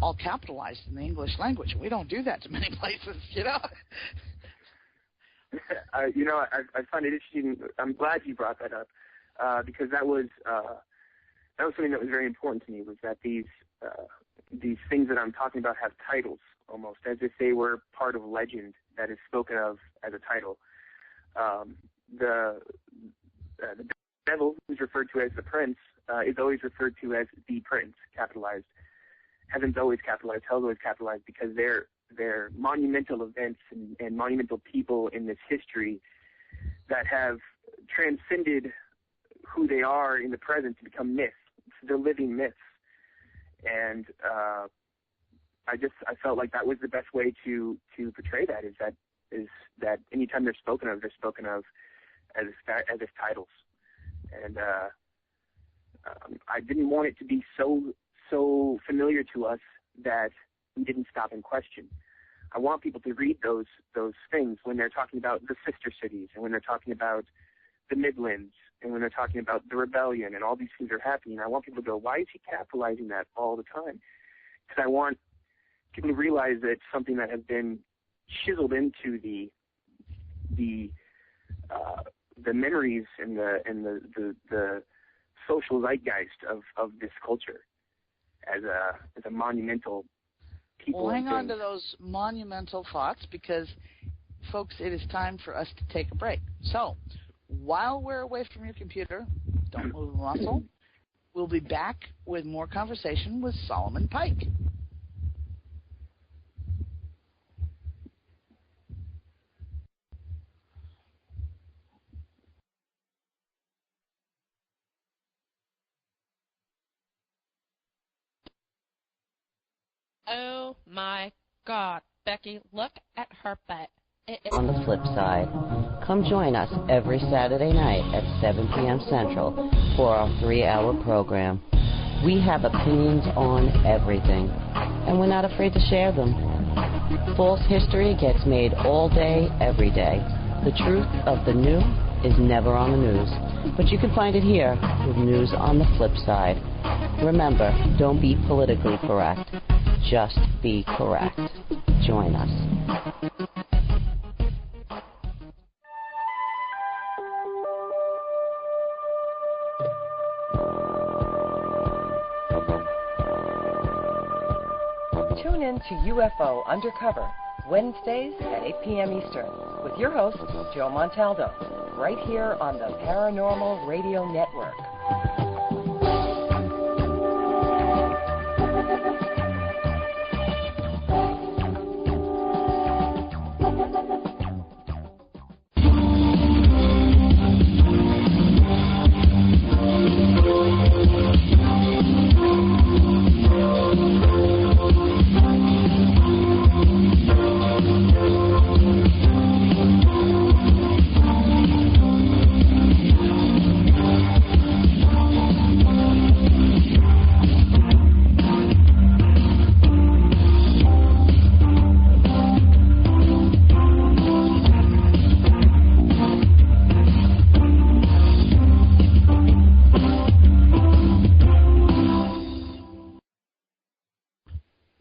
all capitalized in the English language. We don't do that to many places, I find it interesting. I'm glad you brought that up because that was something that was very important to me, was that these things that I'm talking about have titles, almost as if they were part of legend that is spoken of as a title. The devil, who's referred to as the prince, is always referred to as the prince, capitalized. Heaven's always capitalized, hell's always capitalized, because they're monumental events and monumental people in this history that have transcended who they are in the present to become myths. They're living myths. And I felt like that was the best way to portray that, is that anytime they're spoken of as if titles. And I didn't want it to be so familiar to us that we didn't stop and question. I want people to read those things when they're talking about the sister cities, and when they're talking about the Midlands, and when they're talking about the rebellion, and all these things are happening. I want people to go, why is he capitalizing that all the time? Because I want people to realize that it's something that has been chiseled into the memories and the social zeitgeist of this culture as a monumental people. Well, hang on to those monumental thoughts, because, folks, it is time for us to take a break. So, while we're away from your computer, don't move a muscle. We'll be back with more conversation with Solomon Pike. Oh my God, Becky, look at her butt. On the flip side, come join us every Saturday night at 7 p.m. Central for our 3-hour program. We have opinions on everything, and we're not afraid to share them. False history gets made all day, every day. The truth of the new is never on the news, but you can find it here with news on the flip side. Remember, don't be politically correct. Just be correct. Join us. Tune in to UFO Undercover, Wednesdays at 8 p.m. Eastern, with your host, Joe Montaldo, right here on the Paranormal Radio Network.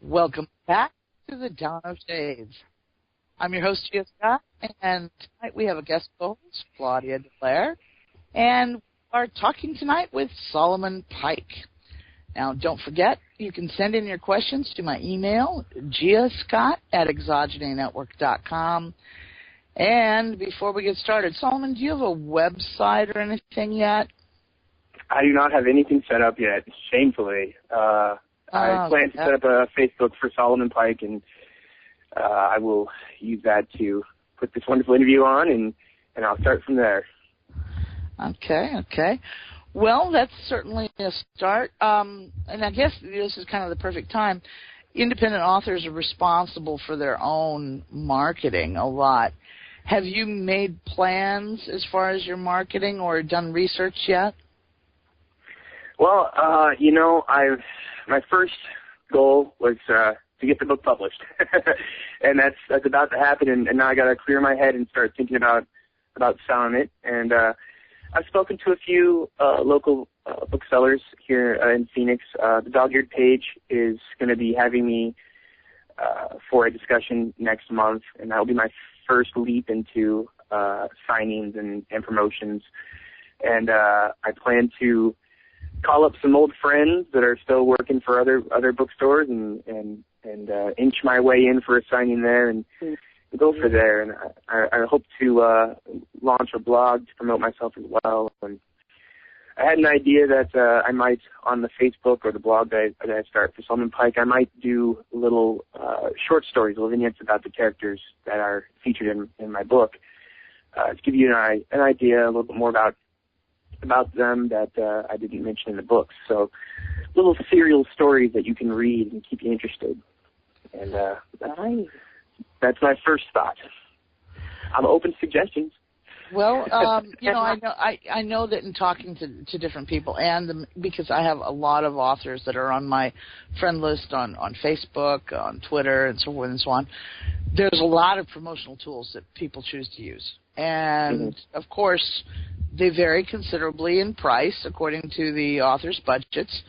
Welcome back to the Dawn-of-Shades. I'm your host, Gia Scott, and tonight we have a guest host, Claudia DeClaire, and we are talking tonight with Solomon Pike. Now, don't forget, you can send in your questions to my email, giascott@exogenynetwork.com. And before we get started, Solomon, do you have a website or anything yet? I do not have anything set up yet, shamefully. I plan to set up a Facebook for Solomon Pike, and I will use that to put this wonderful interview on, and I'll start from there. Okay. Well, that's certainly a start. And I guess this is kind of the perfect time. Independent authors are responsible for their own marketing a lot. Have you made plans as far as your marketing or done research yet? Well, my first goal was to get the book published, and that's about to happen. And now I got to clear my head and start thinking about selling it. And I've spoken to a few local booksellers here in Phoenix. The Dog-Eared Page is going to be having me for a discussion next month, and that will be my first leap into signings and promotions. And I plan to call up some old friends that are still working for other bookstores and inch my way in for a signing there and go for there. And I hope to launch a blog to promote myself as well. And I had an idea that I might, on the Facebook or the blog that I start for Solomon Pike, I might do little short stories, little vignettes about the characters that are featured in my book, to give you an idea a little bit more about them that I didn't mention in the book. So little serial stories that you can read and keep you interested. And that's my first thought. I'm open to suggestions. Well, I know that in talking to different people, and because I have a lot of authors that are on my friend list on Facebook, on Twitter, and so forth and so on, there's a lot of promotional tools that people choose to use. And, of course, they vary considerably in price according to the author's budgets.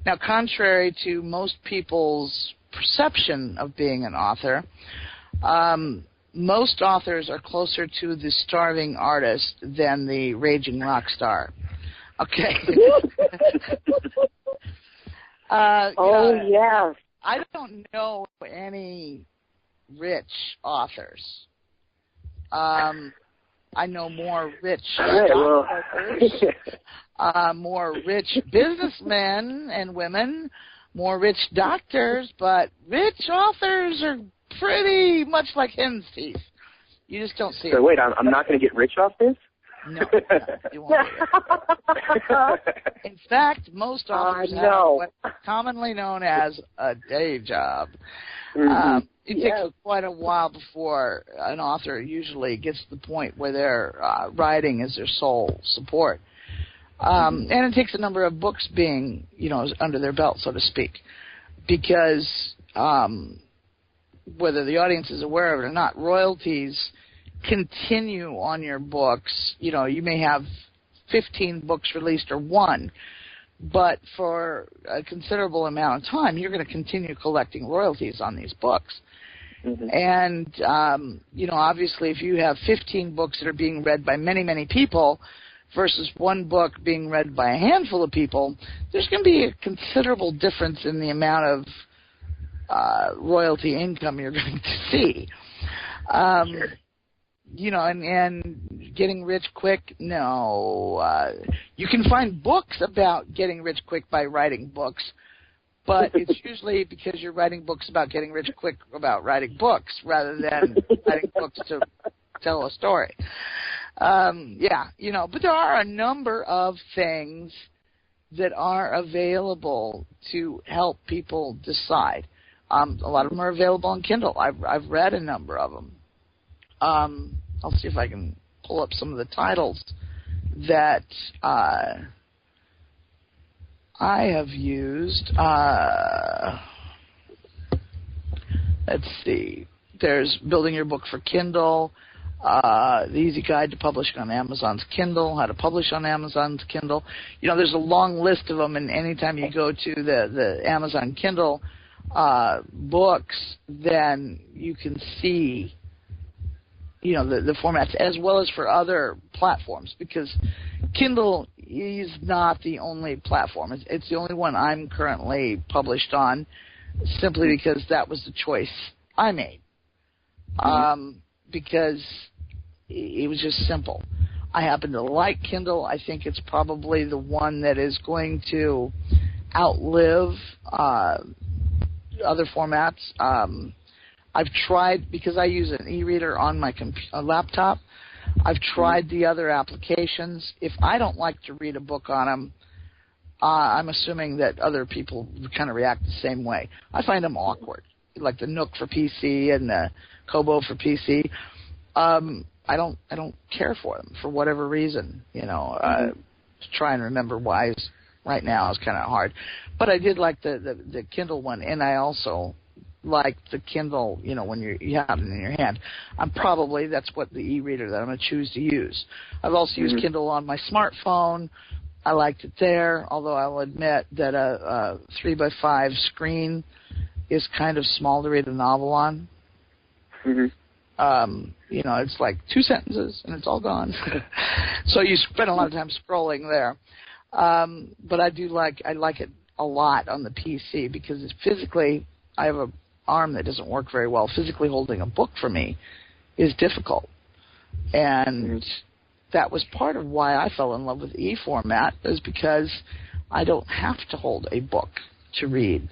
Now, contrary to most people's perception of being an author, most authors are closer to the starving artist than the raging rock star. Okay. Yes. I don't know any rich authors. I know more rich authors, more rich businessmen and women, more rich doctors, but rich authors are pretty much like hen's teeth. You just don't see it. So wait, I'm not going to get rich off this? No, you won't. In fact, most authors have what's commonly known as a day job. It takes quite a while before an author usually gets to the point where their writing is their sole support. And it takes a number of books being, under their belt, so to speak, because whether the audience is aware of it or not, royalties continue on your books. You may have 15 books released or one, but for a considerable amount of time, you're going to continue collecting royalties on these books. And, obviously if you have 15 books that are being read by many, many people versus one book being read by a handful of people, there's going to be a considerable difference in the amount of royalty income you're going to see. And getting rich quick, no. You can find books about getting rich quick by writing books, but it's usually because you're writing books about getting rich quick about writing books rather than writing books to tell a story. But there are a number of things that are available to help people decide. A lot of them are available on Kindle. I've read a number of them. I'll see if I can pull up some of the titles that I have used. Let's see. There's Building Your Book for Kindle, The Easy Guide to Publishing on Amazon's Kindle, How to Publish on Amazon's Kindle. There's a long list of them, and anytime you go to the Amazon Kindle books, then you can see the formats, as well as for other platforms, because Kindle is not the only platform. It's the only one I'm currently published on, simply because that was the choice I made. Because it was just simple. I happen to like Kindle. I think it's probably the one that is going to outlive other formats. I've tried, because I use an e-reader on my laptop, I've tried the other applications. If I don't like to read a book on them, I'm assuming that other people kind of react the same way. I find them awkward, like the Nook for PC and the Kobo for PC. I don't care for them for whatever reason. To try and remember why right now is kind of hard. But I did like the Kindle one, and I also like the Kindle, when you have it in your hand. That's what the e-reader that I'm going to choose to use. I've also used Kindle on my smartphone. I liked it there, although I will admit that a 3x5 screen is kind of small to read a novel on. It's like 2 sentences and it's all gone. So you spend a lot of time scrolling there. But I like it a lot on the PC, because it's physically, I have an arm that doesn't work very well. Physically holding a book for me is difficult. And that was part of why I fell in love with e-format, is because I don't have to hold a book to read.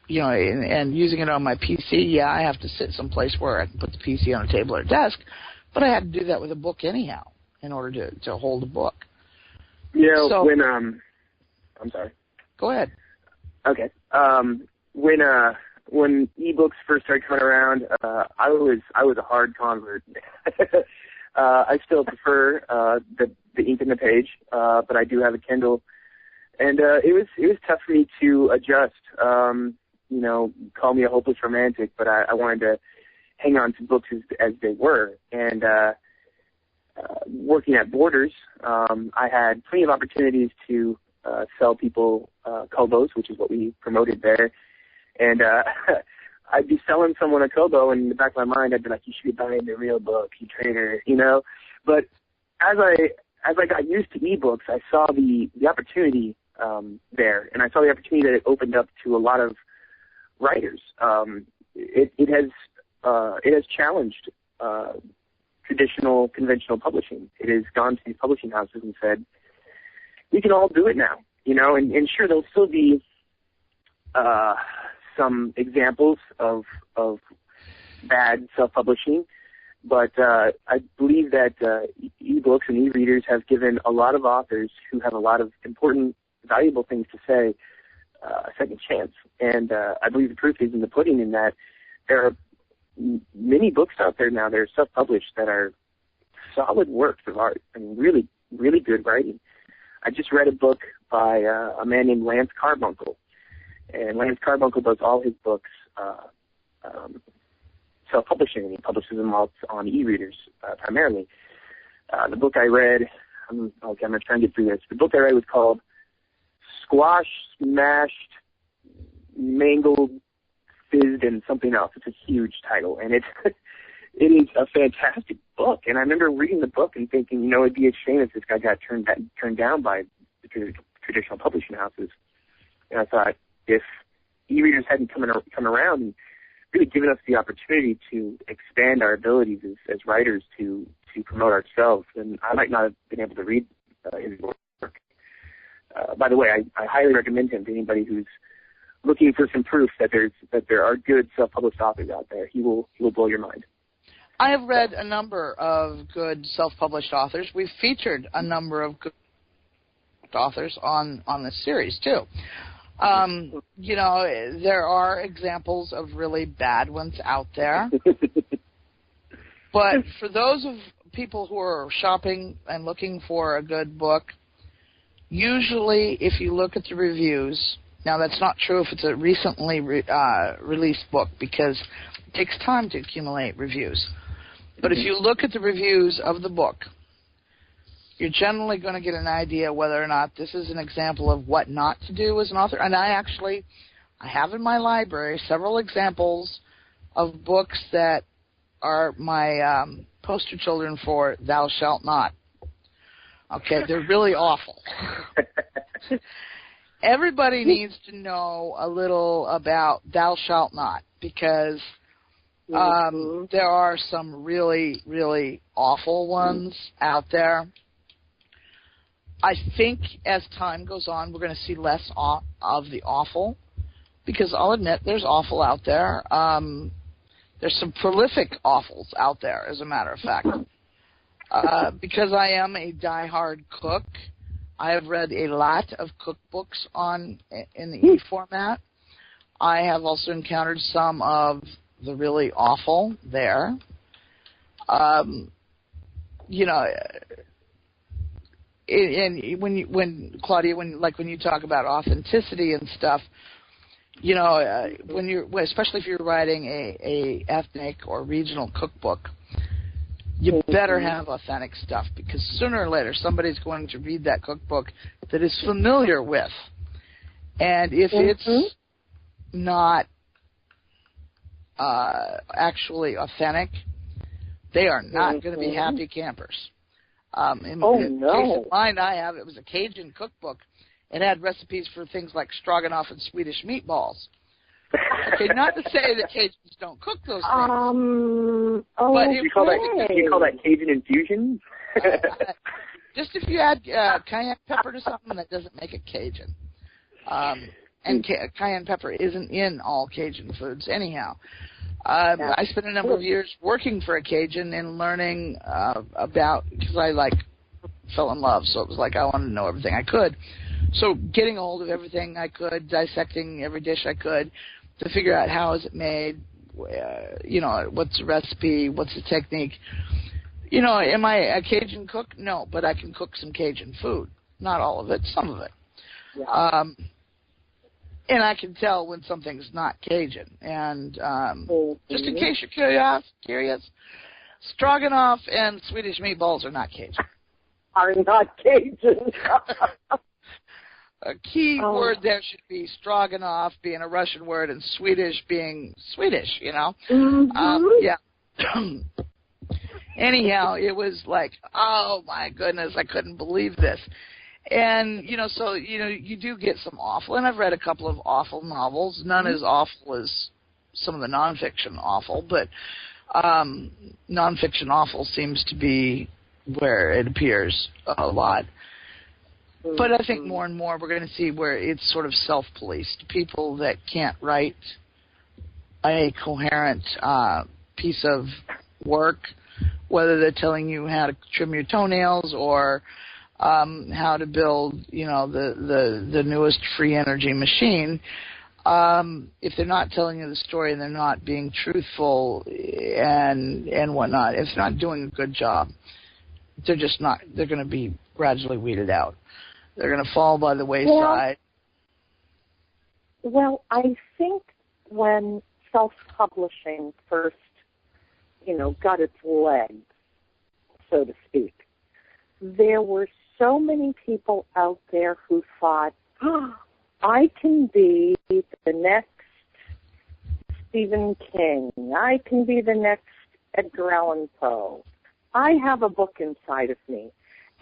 You know, and using it on my PC, yeah, I have to sit someplace where I can put the PC on a table or a desk, but I had to do that with a book anyhow in order to hold a book. You know, so, when I'm sorry. Go ahead. Okay. When ebooks first started coming around, I was a hard convert. I still prefer the ink and the page, but I do have a Kindle, and it was tough for me to adjust. You know, call me a hopeless romantic, but I wanted to hang on to books as they were. And working at Borders, I had plenty of opportunities to sell people Kobos, which is what we promoted there. And I'd be selling someone a Kobo, and in the back of my mind, I'd be like, "You should be buying the real book, you traitor," you know. But as I got used to ebooks, I saw the opportunity there, and I saw the opportunity that it opened up to a lot of writers. It has challenged traditional, conventional publishing. It has gone to these publishing houses and said, "We can all do it now," you know. And sure, there'll still be some examples of bad self-publishing, but I believe that ebooks and e-readers have given a lot of authors who have a lot of important, valuable things to say a second chance. And I believe the proof is in the pudding, in that there are many books out there now that are self-published that are solid works of art and really, really good writing. I just read a book by a man named Lance Carbuncle. And Lance Carbuncle does all his books self-publishing, and he publishes them all on e-readers primarily. The book I read, I'm going to try and get through this. The book I read was called Squash, Smashed, Mangled, Fizzed, and something else. It's a huge title, and it is a fantastic book. And I remember reading the book and thinking, you know, it'd be a shame if this guy got turned down by the traditional publishing houses. And I thought, if e-readers hadn't come around and really given us the opportunity to expand our abilities as writers to promote ourselves, then I might not have been able to read his work. By the way, I highly recommend him to anybody who's looking for some proof that there are good self-published authors out there. He will blow your mind. I have read a number of good self-published authors. We've featured a number of good authors on this series too. You know, there are examples of really bad ones out there. But for those of people who are shopping and looking for a good book, usually if you look at the reviews, now that's not true if it's a recently released book, because it takes time to accumulate reviews. But if you look at the reviews of the book, you're generally going to get an idea whether or not this is an example of what not to do as an author. And I have in my library several examples of books that are my poster children for Thou Shalt Not. Okay, they're really awful. Everybody needs to know a little about Thou Shalt Not, because there are some really, really awful ones out there. I think as time goes on, we're going to see less of the awful, because I'll admit there's awful out there. There's some prolific awfuls out there, as a matter of fact. Because I am a diehard cook, I have read a lot of cookbooks in the e-format. I have also encountered some of the really awful there. You know, and when Claudia, when you talk about authenticity and stuff, you know, especially if you're writing a ethnic or regional cookbook, you better have authentic stuff, because sooner or later somebody's going to read that cookbook that is familiar with, and if it's not actually authentic, they are not going to be happy campers. In the case of mine, it was a Cajun cookbook. It had recipes for things like stroganoff and Swedish meatballs. Okay, not to say that Cajuns don't cook those things. But you call that Cajun infusion? Just if you add cayenne pepper to something, that doesn't make it Cajun. And cayenne pepper isn't in all Cajun foods anyhow. I spent a number of years working for a Cajun and learning about, because I fell in love, so it was like I wanted to know everything I could. So getting a hold of everything I could, dissecting every dish I could to figure out how is it made, what's the recipe, what's the technique. Am I a Cajun cook? No, but I can cook some Cajun food. Not all of it, some of it. Yeah. And I can tell when something's not Cajun. And just in case you're curious, stroganoff and Swedish meatballs are not Cajun. Are not Cajun. A key word there should be stroganoff being a Russian word and Swedish being Swedish, Yeah. Anyhow, it was like, oh, my goodness, I couldn't believe this. And, so, you do get some awful. And I've read a couple of awful novels, none as awful as some of the nonfiction awful, but nonfiction awful seems to be where it appears a lot. But I think more and more we're going to see where it's sort of self-policed. People that can't write a coherent piece of work, whether they're telling you how to trim your toenails or how to build, the newest free energy machine, if they're not telling you the story and they're not being truthful and whatnot, if they're not doing a good job, they're just not. They're going to be gradually weeded out. They're going to fall by the wayside. Well, I think when self-publishing first, got its legs, so to speak, there were so many people out there who thought, I can be the next Stephen King. I can be the next Edgar Allan Poe. I have a book inside of me.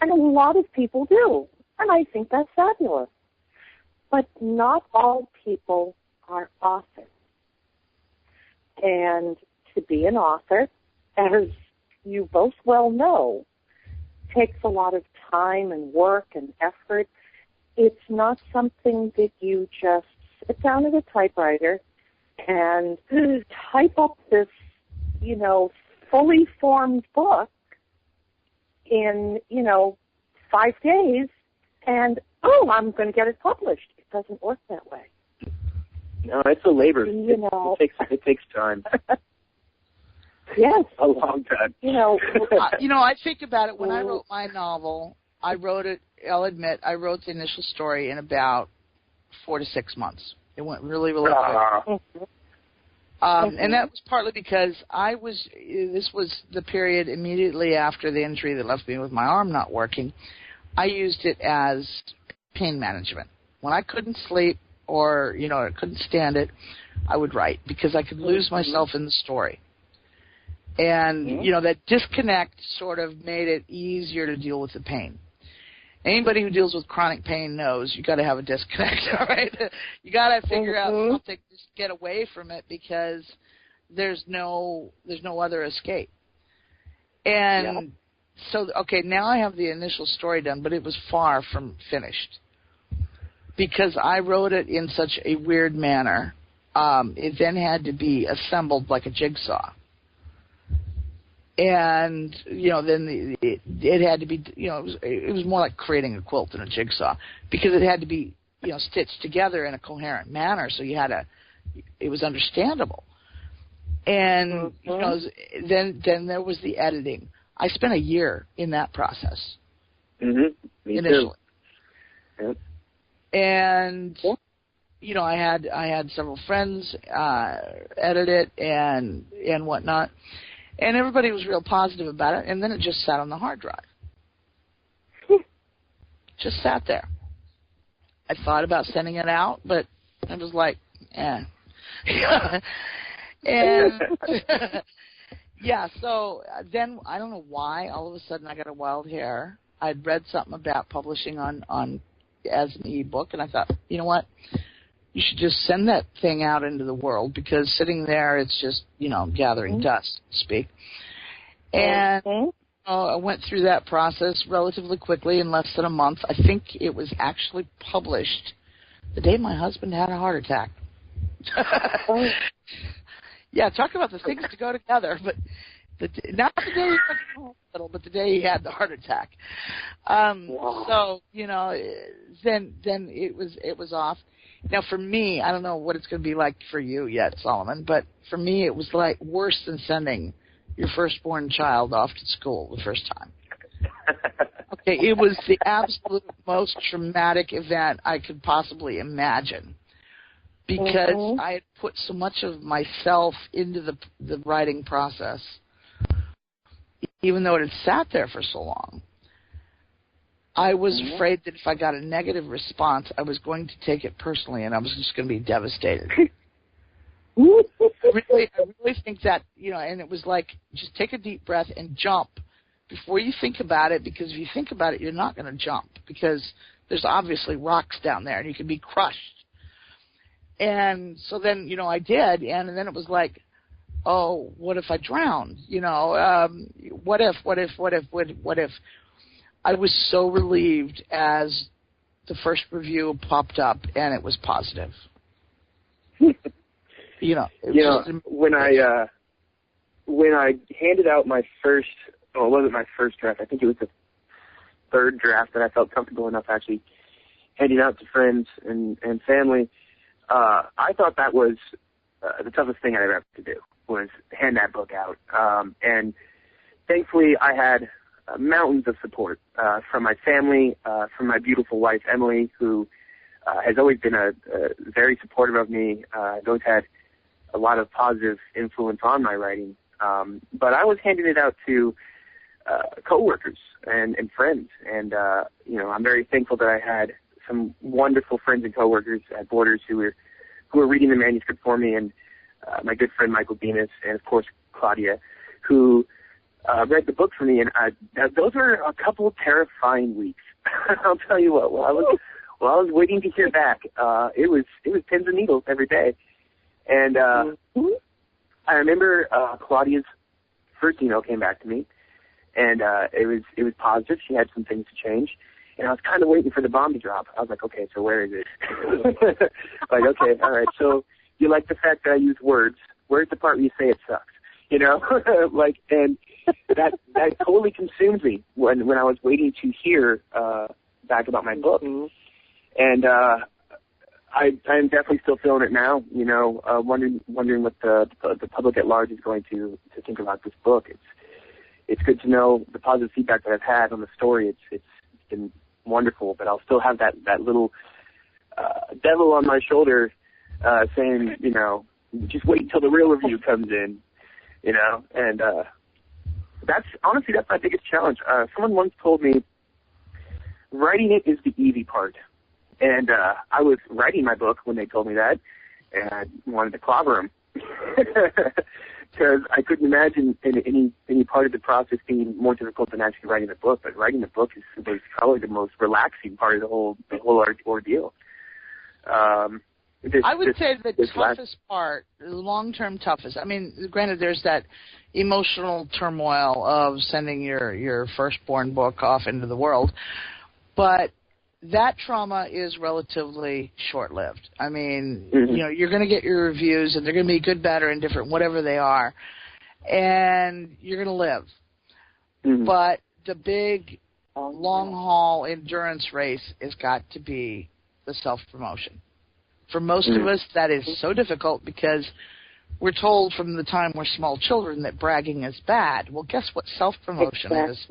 And a lot of people do. And I think that's fabulous. But not all people are authors. And to be an author, as you both well know, takes a lot of time and work and effort. It's not something that you just sit down at a typewriter and type up this, fully formed book in, 5 days and, I'm going to get it published. It doesn't work that way. No, it's a labor. It takes time. Yes. A long time. I think about it. When I wrote my novel, I'll admit, I wrote the initial story in about 4 to 6 months. It went really, really quick. And that was partly because this was the period immediately after the injury that left me with my arm not working. I used it as pain management. When I couldn't sleep or, I couldn't stand it, I would write because I could lose myself in the story. And, that disconnect sort of made it easier to deal with the pain. Anybody who deals with chronic pain knows you got to have a disconnect, all right? You got to figure out something to just get away from it because there's no other escape. And so, okay, now I have the initial story done, but it was far from finished because I wrote it in such a weird manner. It then had to be assembled like a jigsaw. And, then it had to be, it was more like creating a quilt than a jigsaw because it had to be, stitched together in a coherent manner. So it was understandable. And, then there was the editing. I spent a year in that process. Me initially. Too. Yep. And, I had several friends edit it and whatnot. And everybody was real positive about it, and then it just sat on the hard drive. Just sat there. I thought about sending it out, but I was like, And, so then I don't know why, all of a sudden I got a wild hair. I'd read something about publishing on as an e-book, and I thought, you know what? you should just send that thing out into the world, because sitting there, it's just, gathering dust, so to speak. And I went through that process relatively quickly, in less than a month. I think it was actually published the day my husband had a heart attack. Yeah, talk about the things to go together, but not the day he went to the hospital, but the day he had the heart attack. So, then it was off. Now, for me, I don't know what it's going to be like for you yet, Solomon, but for me, it was like worse than sending your firstborn child off to school the first time. Okay, it was the absolute most traumatic event I could possibly imagine, because I had put so much of myself into the writing process, even though it had sat there for so long. I was afraid that if I got a negative response, I was going to take it personally, and I was just going to be devastated. I really think that, and it was like, just take a deep breath and jump before you think about it, because if you think about it, you're not going to jump, because there's obviously rocks down there, and you can be crushed. And so then, I did, and then it was like, oh, what if I drowned? What if? I was so relieved as the first review popped up and it was positive. When I handed out my first, it wasn't my first draft, I think it was the third draft that I felt comfortable enough actually handing out to friends and family, I thought that was the toughest thing I ever had to do, was hand that book out. And thankfully I had mountains of support from my family, from my beautiful wife, Emily, who has always been very supportive of me. I've always had a lot of positive influence on my writing. But I was handing it out to coworkers and friends. And, I'm very thankful that I had some wonderful friends and coworkers at Borders who were reading the manuscript for me, and my good friend Michael Bemis, and, of course, Claudia, who read the book for me, and those were a couple of terrifying weeks. I'll tell you what. While I was waiting to hear back, it was pins and needles every day. And I remember Claudia's first email came back to me, and it was positive. She had some things to change, and I was kind of waiting for the bomb to drop. I was like, okay, so where is it? Like, okay, all right. So you like the fact that I use words? Where's the part where you say it sucks? And that totally consumed me when I was waiting to hear back about my book. And I'm definitely still feeling it now, wondering what the public at large is going to think about this book. It's good to know the positive feedback that I've had on the story. It's been wonderful, but I'll still have that little devil on my shoulder saying, just wait until the real review comes in. And that's my biggest challenge. Someone once told me writing it is the easy part. And I was writing my book when they told me that, and I wanted to clobber them. Because I couldn't imagine any part of the process being more difficult than actually writing the book. But writing the book was probably the most relaxing part of the whole ordeal. I would say the toughest part, the long-term toughest. I mean, granted, there's that emotional turmoil of sending your firstborn book off into the world, but that trauma is relatively short-lived. I mean, you're going to get your reviews, and they're going to be good, bad, or indifferent, whatever they are, and you're going to live. But the big, long-haul endurance race has got to be the self-promotion. For most of us, that is so difficult because we're told from the time we're small children that bragging is bad. Well, guess what self-promotion is?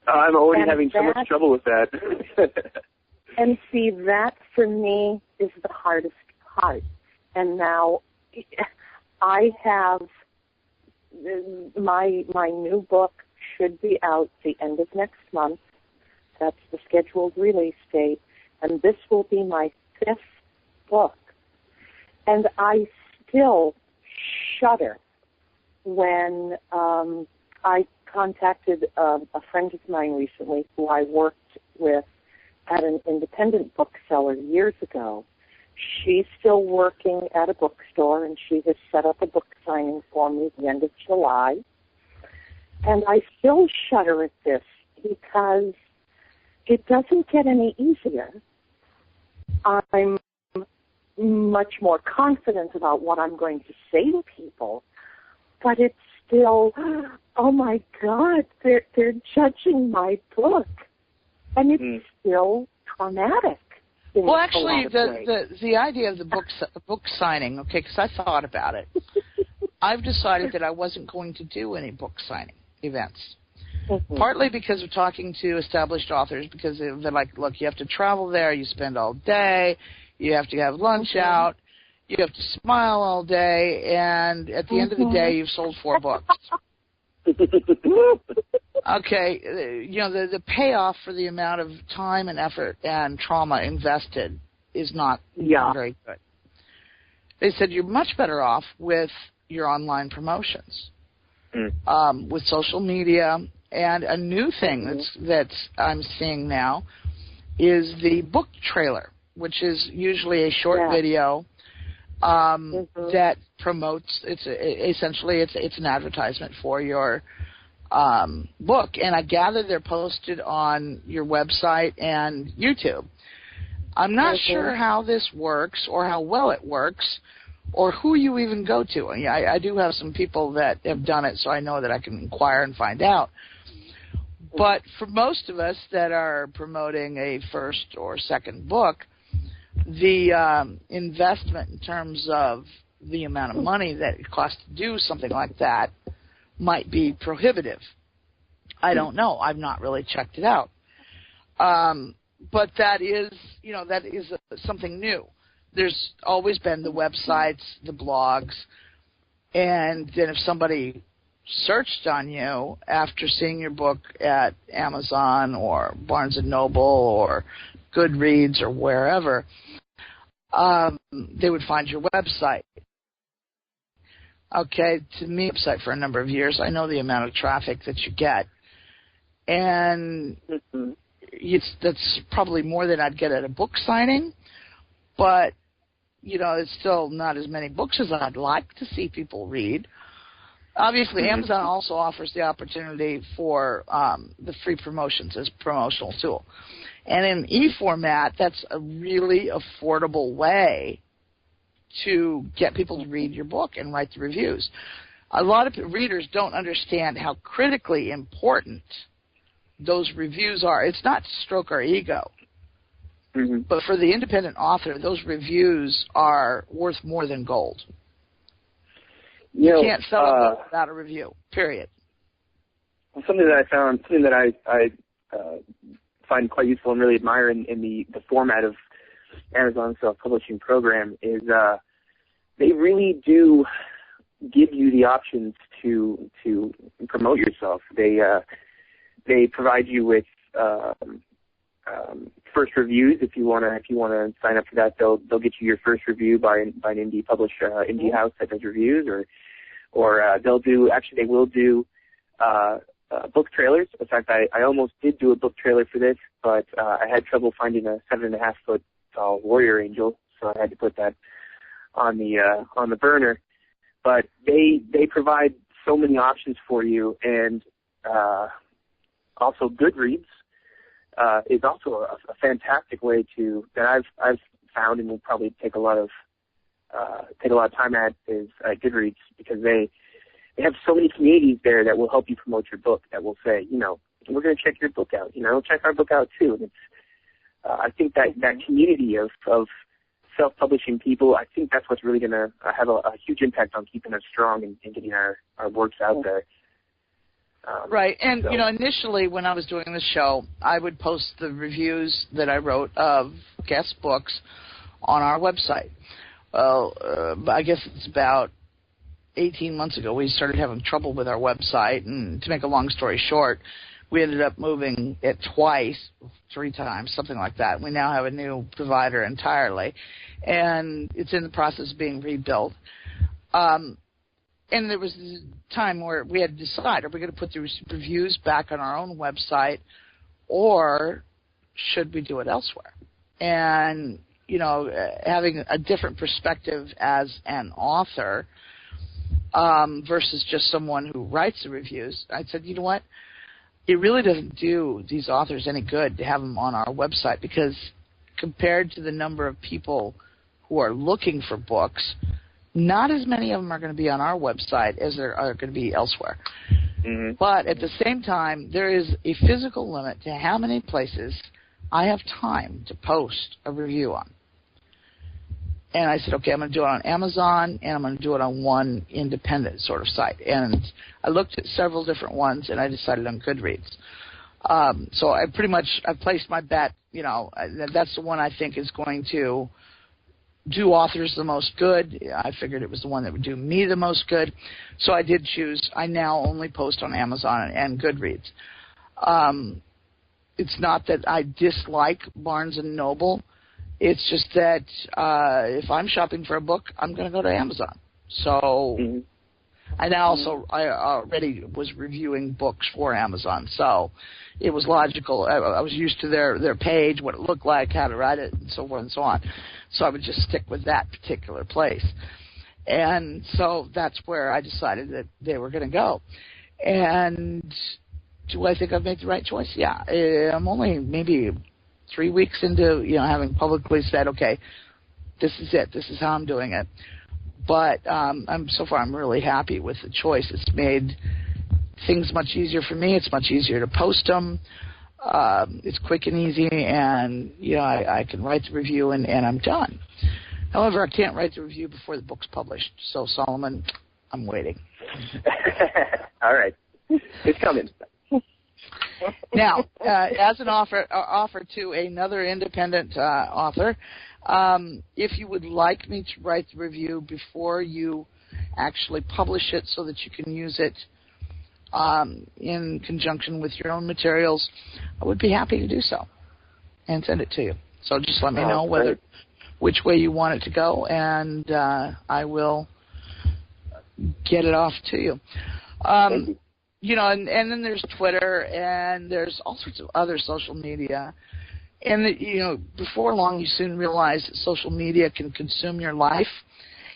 I'm already having so much trouble with that. And see, that for me is the hardest part. And now I have my new book should be out the end of next month. That's the scheduled release date. And this will be my 5th book. And I still shudder when I contacted a friend of mine recently who I worked with at an independent bookseller years ago. She's still working at a bookstore, and she has set up a book signing for me at the end of July. And I still shudder at this because it doesn't get any easier. I'm much more confident about what I'm going to say to people, but it's still, oh my God, they're judging my book. And it's still traumatic. Well, actually, the idea of the book signing, okay, because I thought about it. I've decided that I wasn't going to do any book signing events. Partly because of talking to established authors, because they're like, look, you have to travel there, you spend all day, you have to have lunch out, you have to smile all day, and at the end of the day, you've sold 4 books. Okay, the payoff for the amount of time and effort and trauma invested is not very good. They said you're much better off with your online promotions, with social media, and a new thing that's I'm seeing now is the book trailer, which is usually a short video that promotes. It's an advertisement for your book, and I gather they're posted on your website and YouTube. I'm not sure how this works or how well it works or who you even go to. I do have some people that have done it, so I know that I can inquire and find out. But for most of us that are promoting a first or second book, the investment in terms of the amount of money that it costs to do something like that might be prohibitive. I don't know. I've not really checked it out. But that is something new. There's always been the websites, the blogs, and then if somebody searched on you after seeing your book at Amazon or Barnes & Noble or Goodreads or wherever, they would find your website. Okay, to me, website for a number of years, I know the amount of traffic that you get, and that's probably more than I'd get at a book signing, but it's still not as many books as I'd like to see people read. Obviously, Amazon also offers the opportunity for the free promotions as a promotional tool. And in e-format, that's a really affordable way to get people to read your book and write the reviews. A lot of readers don't understand how critically important those reviews are. It's not to stroke our ego, but for the independent author, those reviews are worth more than gold. You can't sell a book without a review, period. Something that I find quite useful and really admire in the format of Amazon's self-publishing program is they really do give you the options to promote yourself. They provide you with first reviews if you want to sign up for that. They'll get you your first review by an indie publisher, indie house that does reviews, or they will do book trailers. In fact, I almost did do a book trailer for this, but I had trouble finding a 7.5-foot tall warrior angel, so I had to put that on the burner. But they provide so many options for you, and also Goodreads is also a fantastic way that I've found and will probably take a lot of time at is Goodreads, because they have so many communities there that will help you promote your book, that will say, we're going to check your book out, check our book out too. And it's I think that community of self-publishing people, I think that's what's really going to have a huge impact on keeping us strong and getting our works out there. Right, and initially when I was doing the show, I would post the reviews that I wrote of guest books on our website. Well, I guess it's about 18 months ago we started having trouble with our website, and to make a long story short, we ended up moving it 3 times, something like that. We now have a new provider entirely, and it's in the process of being rebuilt. And there was a time where we had to decide, are we going to put the reviews back on our own website, or should we do it elsewhere? And, having a different perspective as an author versus just someone who writes the reviews, I said, you know what? It really doesn't do these authors any good to have them on our website, because compared to the number of people who are looking for books, not as many of them are going to be on our website as there are going to be elsewhere. Mm-hmm. But at the same time, there is a physical limit to how many places I have time to post a review on. And I said, okay, I'm going to do it on Amazon, and I'm going to do it on one independent sort of site. And I looked at several different ones, and I decided on Goodreads. So I've placed my bet, that's the one I think is going to do authors the most good. I figured it was the one that would do me the most good. So I did choose. I now only post on Amazon and Goodreads. It's not that I dislike Barnes & Noble. It's just that if I'm shopping for a book, I'm going to go to Amazon. So, and I already was reviewing books for Amazon, so it was logical. I was used to their page, what it looked like, how to write it, and so forth and so on. So I would just stick with that particular place. And so that's where I decided that they were going to go. And do I think I've made the right choice? Yeah. I'm only maybe 3 weeks into, having publicly said, okay, this is it. This is how I'm doing it. But so far I'm really happy with the choice. It's made things much easier for me. It's much easier to post them. It's quick and easy, and I can write the review and I'm done. However, I can't write the review before the book's published. So, Solomon, I'm waiting. All right. It's coming. Now, as an offer to another independent author, if you would like me to write the review before you actually publish it so that you can use it in conjunction with your own materials, I would be happy to do so and send it to you. So just let me know which way you want it to go, and I will get it off to you. Thank you. And then there's Twitter, and there's all sorts of other social media. And, before long, you soon realize that social media can consume your life,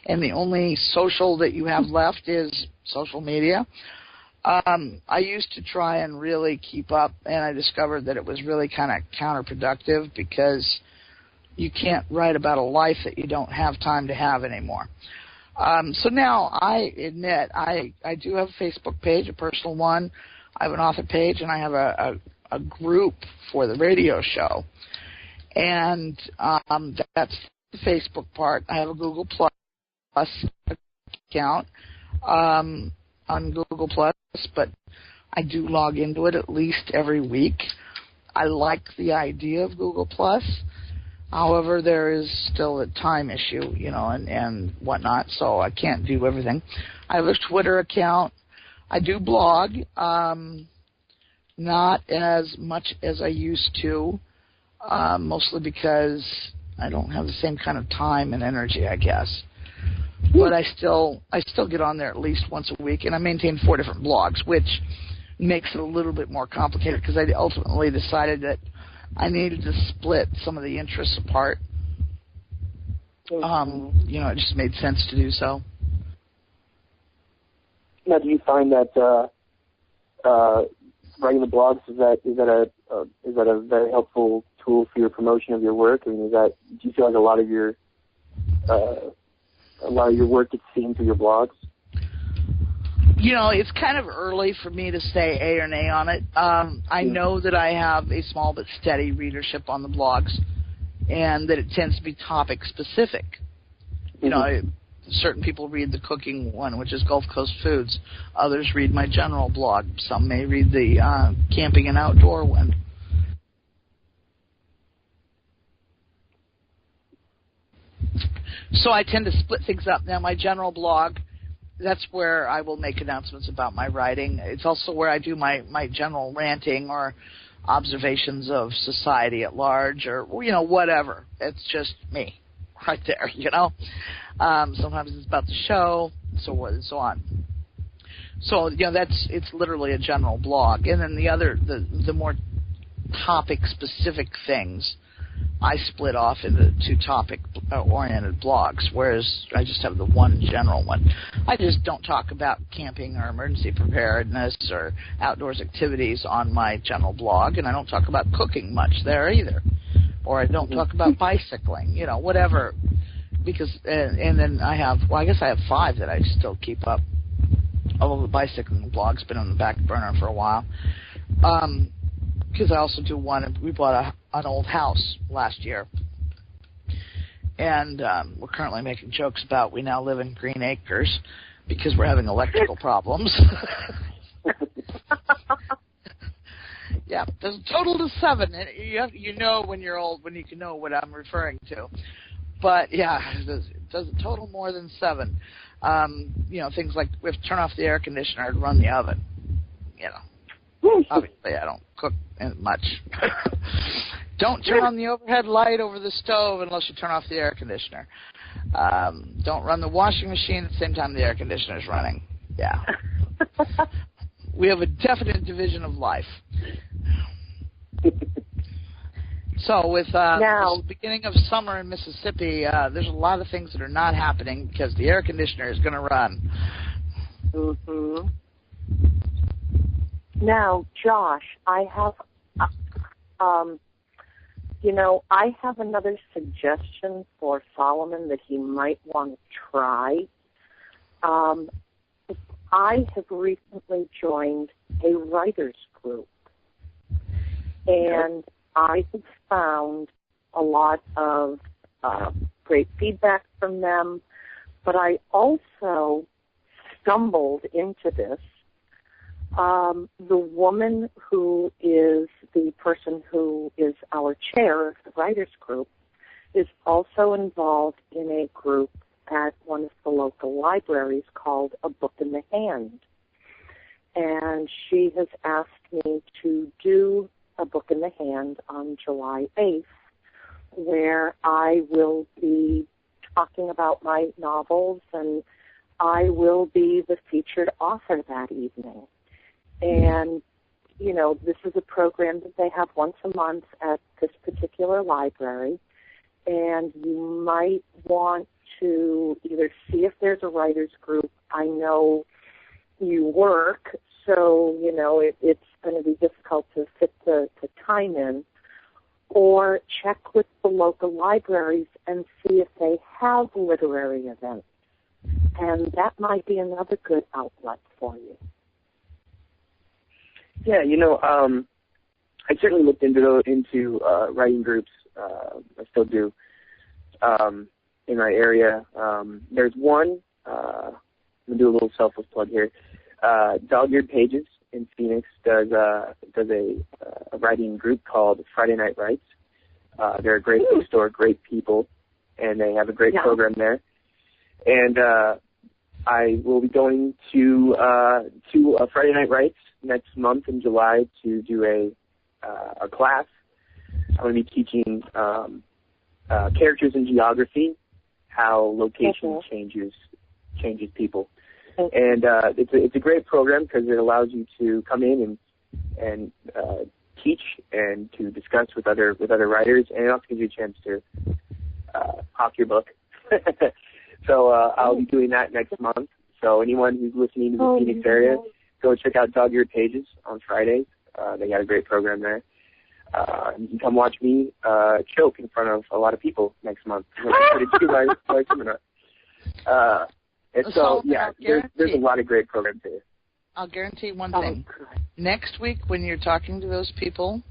and the only social that you have left is social media. I used to try and really keep up, and I discovered that it was really kind of counterproductive, because you can't write about a life that you don't have time to have anymore. So now I admit I do have a Facebook page, a personal one. I have an author page, and I have a group for the radio show. And that's the Facebook part. I have a Google Plus account on Google Plus, but I do log into it at least every week. I like the idea of Google Plus. However, there is still a time issue, and whatnot, so I can't do everything. I have a Twitter account. I do blog, not as much as I used to, mostly because I don't have the same kind of time and energy, I guess. But I still get on there at least once a week, and I maintain 4 different blogs, which makes it a little bit more complicated, because I ultimately decided that I needed to split some of the interests apart. It just made sense to do so. Now, do you find that writing the blogs is that a very helpful tool for your promotion of your work? I mean, do you feel like a lot of your work gets seen through your blogs? It's kind of early for me to say A or nay on it. I know that I have a small but steady readership on the blogs, and that it tends to be topic specific. Certain people read the cooking one, which is Gulf Coast Foods. Others read my general blog. Some may read the camping and outdoor one. So I tend to split things up. Now, my general blog, that's where I will make announcements about my writing. It's also where I do my general ranting or observations of society at large, or whatever. It's just me right there, Sometimes it's about the show, so forth and so on. So it's literally a general blog. And then the more topic-specific things, I split off into 2 topic-oriented blogs, whereas I just have the one general one. I just don't talk about camping or emergency preparedness or outdoors activities on my general blog, and I don't talk about cooking much there either. Or I don't talk about bicycling, whatever. Because, and then I have 5 that I still keep up. Although the bicycling blog's been on the back burner for a while. Because I also do one, we bought an old house last year. And we're currently making jokes about we now live in Green Acres because we're having electrical problems. Yeah, there's a total of 7. And you know when you're old when you can know what I'm referring to. But, yeah, it does a total more than 7. Things like we have to turn off the air conditioner and run the oven. Obviously, I don't cook much. Don't turn on the overhead light over the stove unless you turn off the air conditioner. Don't run the washing machine at the same time the air conditioner is running. Yeah. We have a definite division of life. So with the beginning of summer in Mississippi, there's a lot of things that are not happening because the air conditioner is going to run. Mm-hmm. Now, Josh, I have, I have another suggestion for Solomon that he might want to try. I have recently joined a writers group, and I have found a lot of great feedback from them, but I also stumbled into this. The woman who is the person who is our chair of the writers group is also involved in a group at one of the local libraries called A Book in the Hand. And she has asked me to do A Book in the Hand on July 8th, where I will be talking about my novels, and I will be the featured author that evening. And, this is a program that they have once a month at this particular library, and you might want to either see if there's a writers group. I know you work, so, it's going to be difficult to fit the time in, or check with the local libraries and see if they have literary events. And that might be another good outlet for you. Yeah, I certainly looked into writing groups. I still do in my area. There's one. I'm gonna do a little selfless plug here. Dog-Eared Pages in Phoenix does a writing group called Friday Night Writes. They're a great bookstore, great people, and they have a great program there. And I will be going to a Friday Night Writes next month in July to do a class. I'm going to be teaching characters in geography, how location changes people. And it's a great program because it allows you to come in and teach and to discuss with other writers, and it also gives you a chance to hawk your book. So I'll be doing that next month. So anyone who's listening to the Phoenix area, go check out Dog-Eared Pages on Fridays. They got a great program there. You can come watch me choke in front of a lot of people next month. My seminar. And so, there's a lot of great programs here. I'll guarantee one thing. Next week, when you're talking to those people,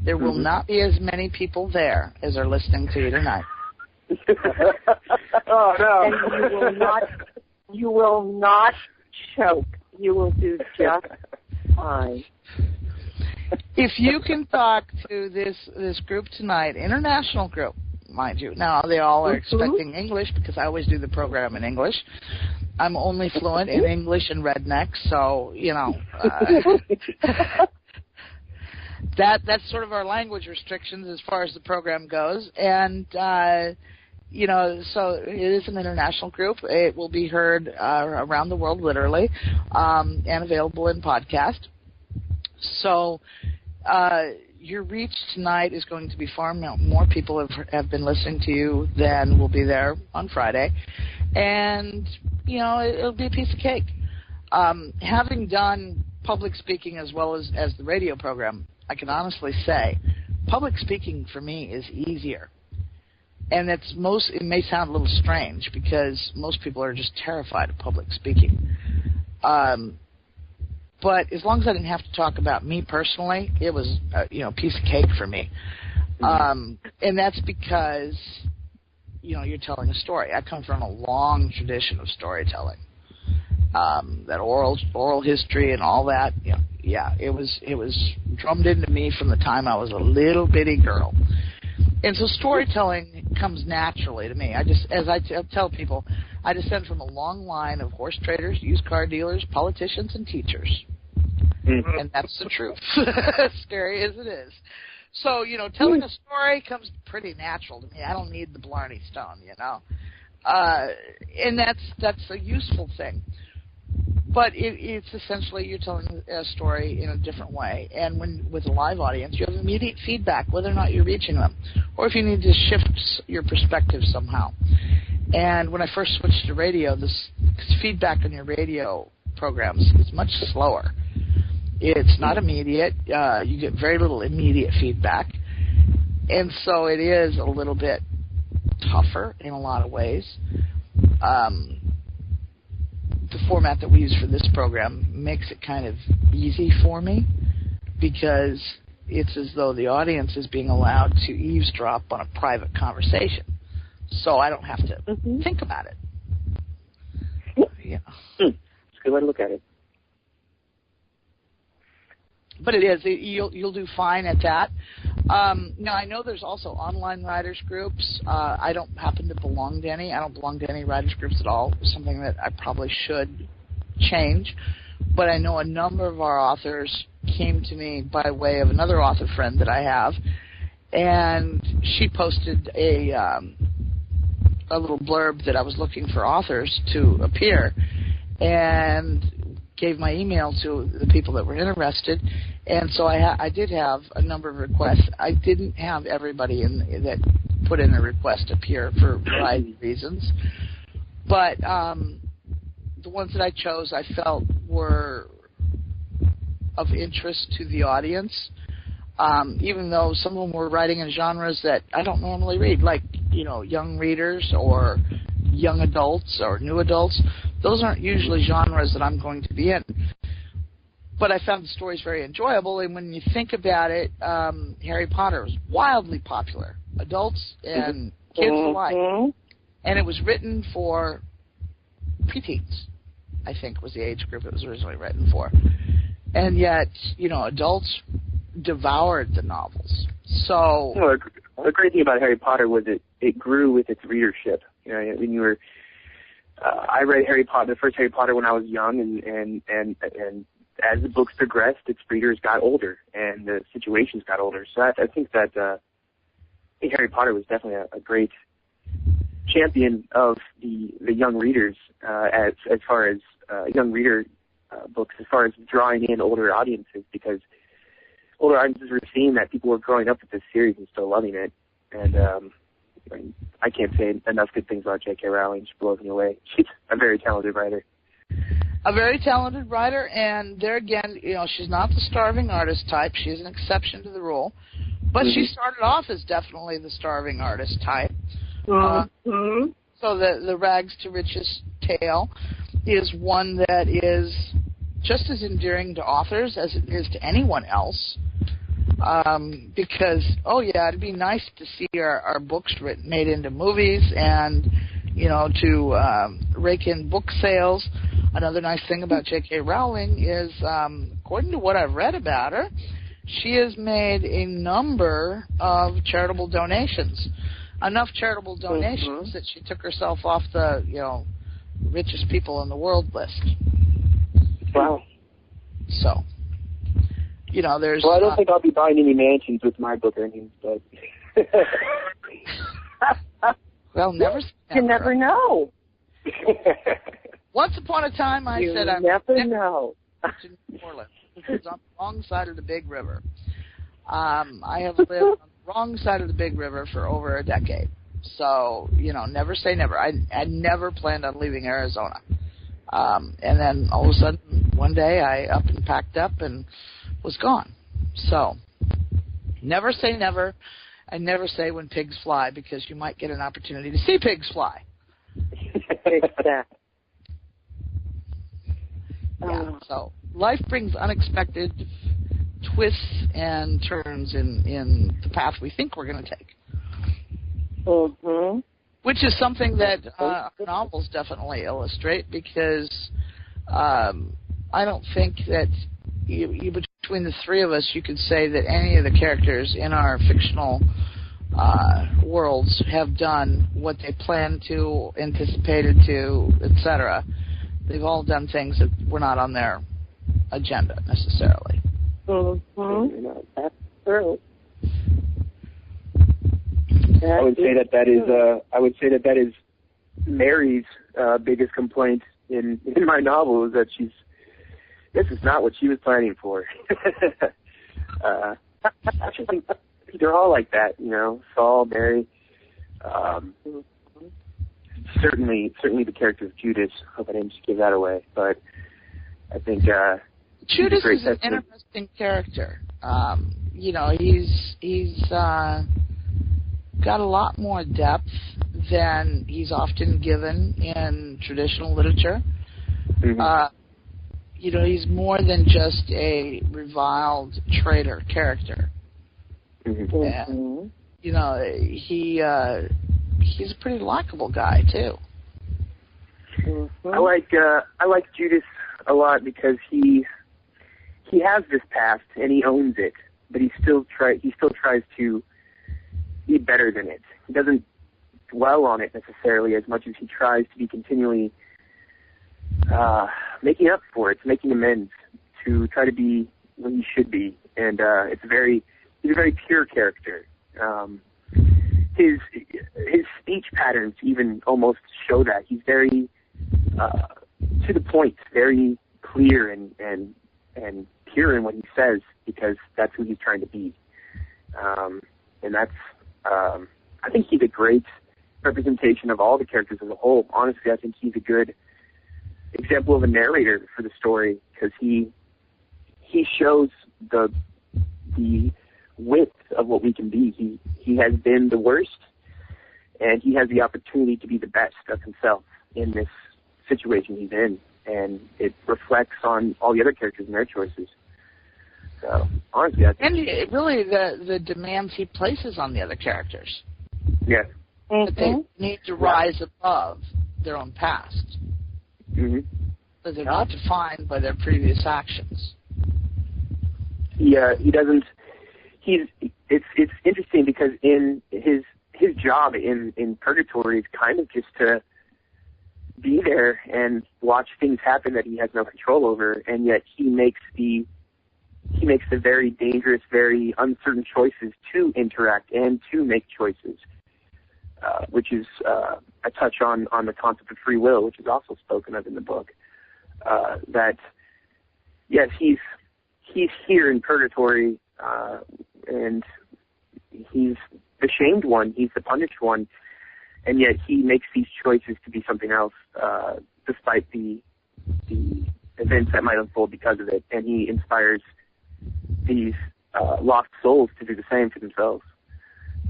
there will not be as many people there as are listening to you tonight. Oh, no. And you will not choke. You will do just fine. If you can talk to this group tonight, international group, mind you. Now, they all are expecting English because I always do the program in English. I'm only fluent in English and redneck, so, that's sort of our language restrictions as far as the program goes. And, so it is an international group. It will be heard around the world, literally, and available in podcast. So your reach tonight is going to be far more people have been listening to you than will be there on Friday. And, it'll be a piece of cake. Having done public speaking as well as the radio program, I can honestly say public speaking for me is easier. And it may sound a little strange because most people are just terrified of public speaking. But as long as I didn't have to talk about me personally, it was a piece of cake for me. And that's because, you're telling a story. I come from a long tradition of storytelling. That oral history and all that, it was drummed into me from the time I was a little bitty girl. And so storytelling comes naturally to me. As I tell people, I descend from a long line of horse traders, used car dealers, politicians, and teachers. Mm-hmm. And that's the truth, as scary as it is. So, telling a story comes pretty natural to me. I don't need the Blarney Stone, and that's a useful thing. But it's essentially you're telling a story in a different way. And with a live audience, you have immediate feedback, whether or not you're reaching them, or if you need to shift your perspective somehow. And when I first switched to radio, this feedback on your radio programs is much slower. It's not immediate. You get very little immediate feedback. And so it is a little bit tougher in a lot of ways. The format that we use for this program makes it kind of easy for me because it's as though the audience is being allowed to eavesdrop on a private conversation. So I don't have to think about it. Yeah. It's a good way to look at it. But it is. You'll do fine at that. Now, I know there's also online writers groups. I don't happen to belong to any. I don't belong to any writers groups at all. It's something that I probably should change. But I know a number of our authors came to me by way of another author friend that I have, and she posted a little blurb that I was looking for authors to appear, and gave my email to the people that were interested, and so I did have a number of requests. I didn't have everybody that put in a request appear for a variety of reasons, but the ones that I chose I felt were of interest to the audience, even though some of them were writing in genres that I don't normally read, like young readers or young adults or new adults. Those aren't usually genres that I'm going to be in. But I found the stories very enjoyable, and when you think about it, Harry Potter was wildly popular, adults and kids alike. And it was written for preteens, I think was the age group it was originally written for. And yet, adults devoured the novels. So the great thing about Harry Potter was it grew with its readership. When you were I read Harry Potter, the first Harry Potter, when I was young, and as the books progressed, its readers got older and the situations got older. So I think that Harry Potter was definitely a great champion of the young readers as far as young reader books, as far as drawing in older audiences, because older audiences were seeing that people were growing up with this series and still loving it. And I can't say enough good things about J.K. Rowling. She blows me away. She's a very talented writer. A very talented writer, and there again, she's not the starving artist type. She's an exception to the rule. But she started off as definitely the starving artist type. So the rags to riches tale is one that is just as endearing to authors as it is to anyone else. Because, it'd be nice to see our books made into movies and, to rake in book sales. Another nice thing about J.K. Rowling is, according to what I've read about her, she has made a number of charitable donations. Enough charitable donations that she took herself off the, richest people in the world list. Wow. So, there's... Well, I don't think I'll be buying any mansions with my book earnings, but... Well, never... You never know. Once upon a time, I said... You never know. To New Orleans. It was on the wrong side of the big river. I have lived on the wrong side of the big river for over a decade. So, never say never. I never planned on leaving Arizona. And then all of a sudden, one day, I up and packed up and was gone. So, never say never. I never say when pigs fly, because you might get an opportunity to see pigs fly. Exactly. Yeah, so life brings unexpected twists and turns in the path we think we're going to take. Mm-hmm. Which is something that novels definitely illustrate, because I don't think that between the three of us, you could say that any of the characters in our fictional worlds have done what they planned to, anticipated to, etc. They've all done things that were not on their agenda necessarily. Mm-hmm. That's true. I would say that is Mary's biggest complaint in my novel, is that this is not what she was planning for. I think they're all like that, Saul, Mary. Certainly the character of Judas. Hope I didn't just give that away, but I think Judas is an interesting character. He's got a lot more depth than he's often given in traditional literature. Mm-hmm. He's more than just a reviled traitor character. Mm-hmm. And, he's a pretty likable guy too. Mm-hmm. I like Judas a lot because he has this past and he owns it, but he still tries to be better than it. He doesn't dwell on it necessarily as much as he tries to be continually making up for it, making amends, to try to be what he should be. And he's a very pure character. His speech patterns even almost show that. He's very to the point, very clear and pure in what he says, because that's who he's trying to be. And that's I think he's a great representation of all the characters as a whole. Honestly, I think he's a good example of a narrator for the story, because he shows the width of what we can be. He has been the worst, and he has the opportunity to be the best of himself in this situation he's in, and it reflects on all the other characters and their choices. So honestly, I think, and really the demands he places on the other characters. Yeah. That they need to rise above their own past. Mm-hmm. So they're not defined by their previous actions. Yeah, he doesn't. It's interesting because in his job in purgatory is kind of just to be there and watch things happen that he has no control over, and yet he makes the very dangerous, very uncertain choices to interact and to make choices, which is a touch on the concept of free will, which is also spoken of in the book. That yes, he's here in purgatory, and he's the shamed one, he's the punished one, and yet he makes these choices to be something else, despite the events that might unfold because of it, and he inspires these lost souls to do the same for themselves.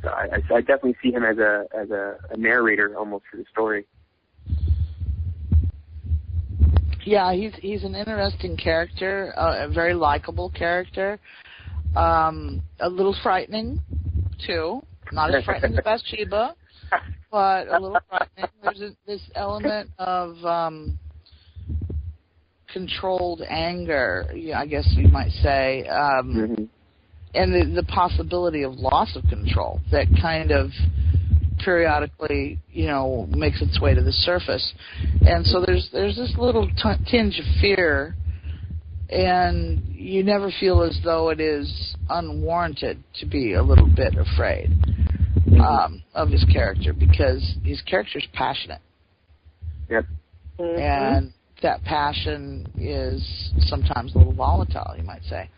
So I definitely see him as a narrator almost for the story. Yeah, he's an interesting character, a very likable character, a little frightening too. Not as frightening as Bathsheba, but a little frightening. There's this element of controlled anger, I guess you might say, and the possibility of loss of control that kind of periodically, makes its way to the surface. And so there's this little tinge of fear, and you never feel as though it is unwarranted to be a little bit afraid of his character, because his character is passionate. Yep. And that passion is sometimes a little volatile, you might say.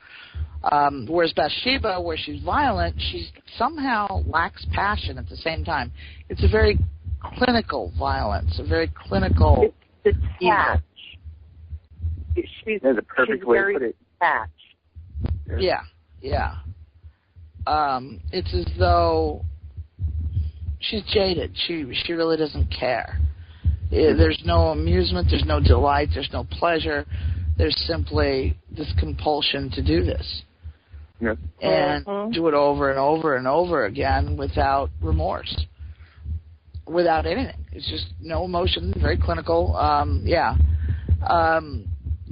Whereas Bathsheba, where she's violent, she somehow lacks passion at the same time. It's a very clinical violence, a very clinical... It's detached. That's a perfect way to put it. Detached. Yeah. It's as though she's jaded. She really doesn't care. There's no amusement, there's no delight, there's no pleasure. There's simply this compulsion to do this. Yeah. And do it over and over and over again without remorse, without anything. It's just no emotion, very clinical.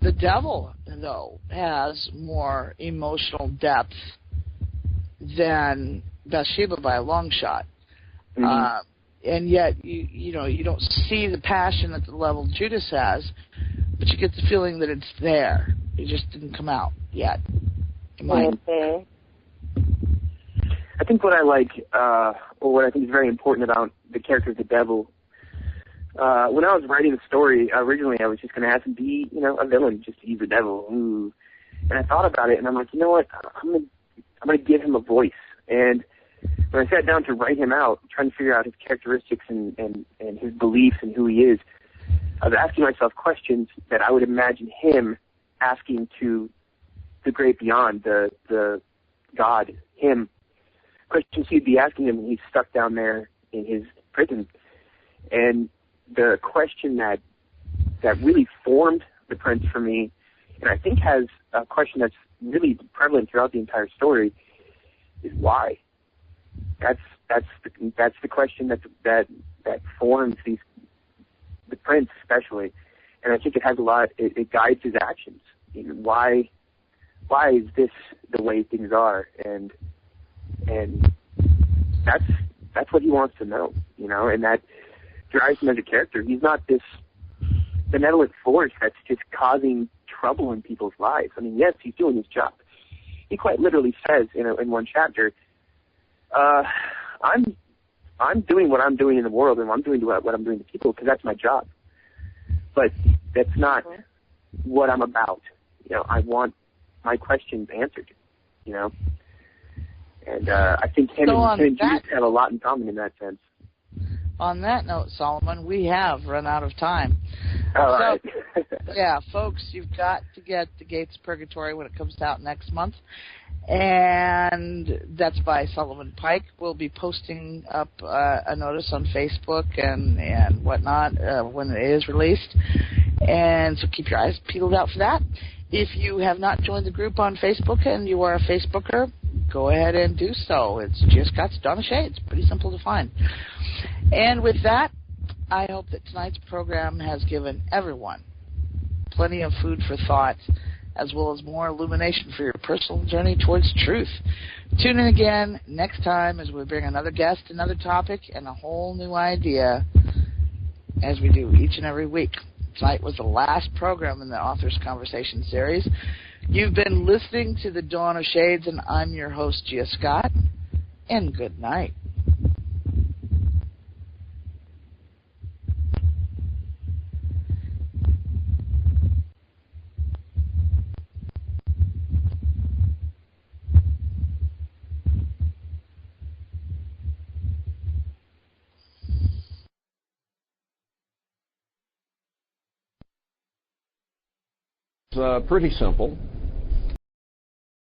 The devil, though, has more emotional depth than Bathsheba by a long shot. And yet, you don't see the passion at the level Judas has, but you get the feeling that it's there. It just didn't come out yet. I think what I like, or what I think is very important about the character of the devil, when I was writing the story, originally I was just going to have him be, a villain, just he's the devil. Ooh. And I thought about it, and I'm like, you know what, I'm going to give him a voice. And when I sat down to write him out, trying to figure out his characteristics and his beliefs and who he is, I was asking myself questions that I would imagine him asking to the great beyond, the God, him. Questions he'd be asking him when he's stuck down there in his prison. And the question that really formed the prince for me, and I think has a question that's really prevalent throughout the entire story, is why. That's the question that forms the prince especially, and I think it has a lot. It guides his actions. Why is this the way things are? And that's what he wants to know, and that drives him as a character. He's not this benevolent force that's just causing trouble in people's lives. I mean, yes, he's doing his job. He quite literally says in one chapter, I'm doing what I'm doing in the world, and I'm doing what I'm doing to people because that's my job. But that's not what I'm about. I want my questions answered. And I think him and Jesus have a lot in common in that sense. On that note, Solomon, we have run out of time. All right. Yeah, folks, you've got to get The Gates of Purgatory when it comes out next month. And that's by Solomon Pike. We'll be posting up a notice on Facebook and whatnot when it is released. And so keep your eyes peeled out for that. If you have not joined the group on Facebook and you are a Facebooker, go ahead and do so. It's Gia-Scott's Dawn-of-Shades. Pretty simple to find. And with that, I hope that tonight's program has given everyone plenty of food for thought, as well as more illumination for your personal journey towards truth. Tune in again next time as we bring another guest, another topic, and a whole new idea, as we do each and every week. Tonight was the last program in the Authors Conversation series. You've been listening to the Dawn of Shades, and I'm your host, Gia Scott, and good night. Pretty simple.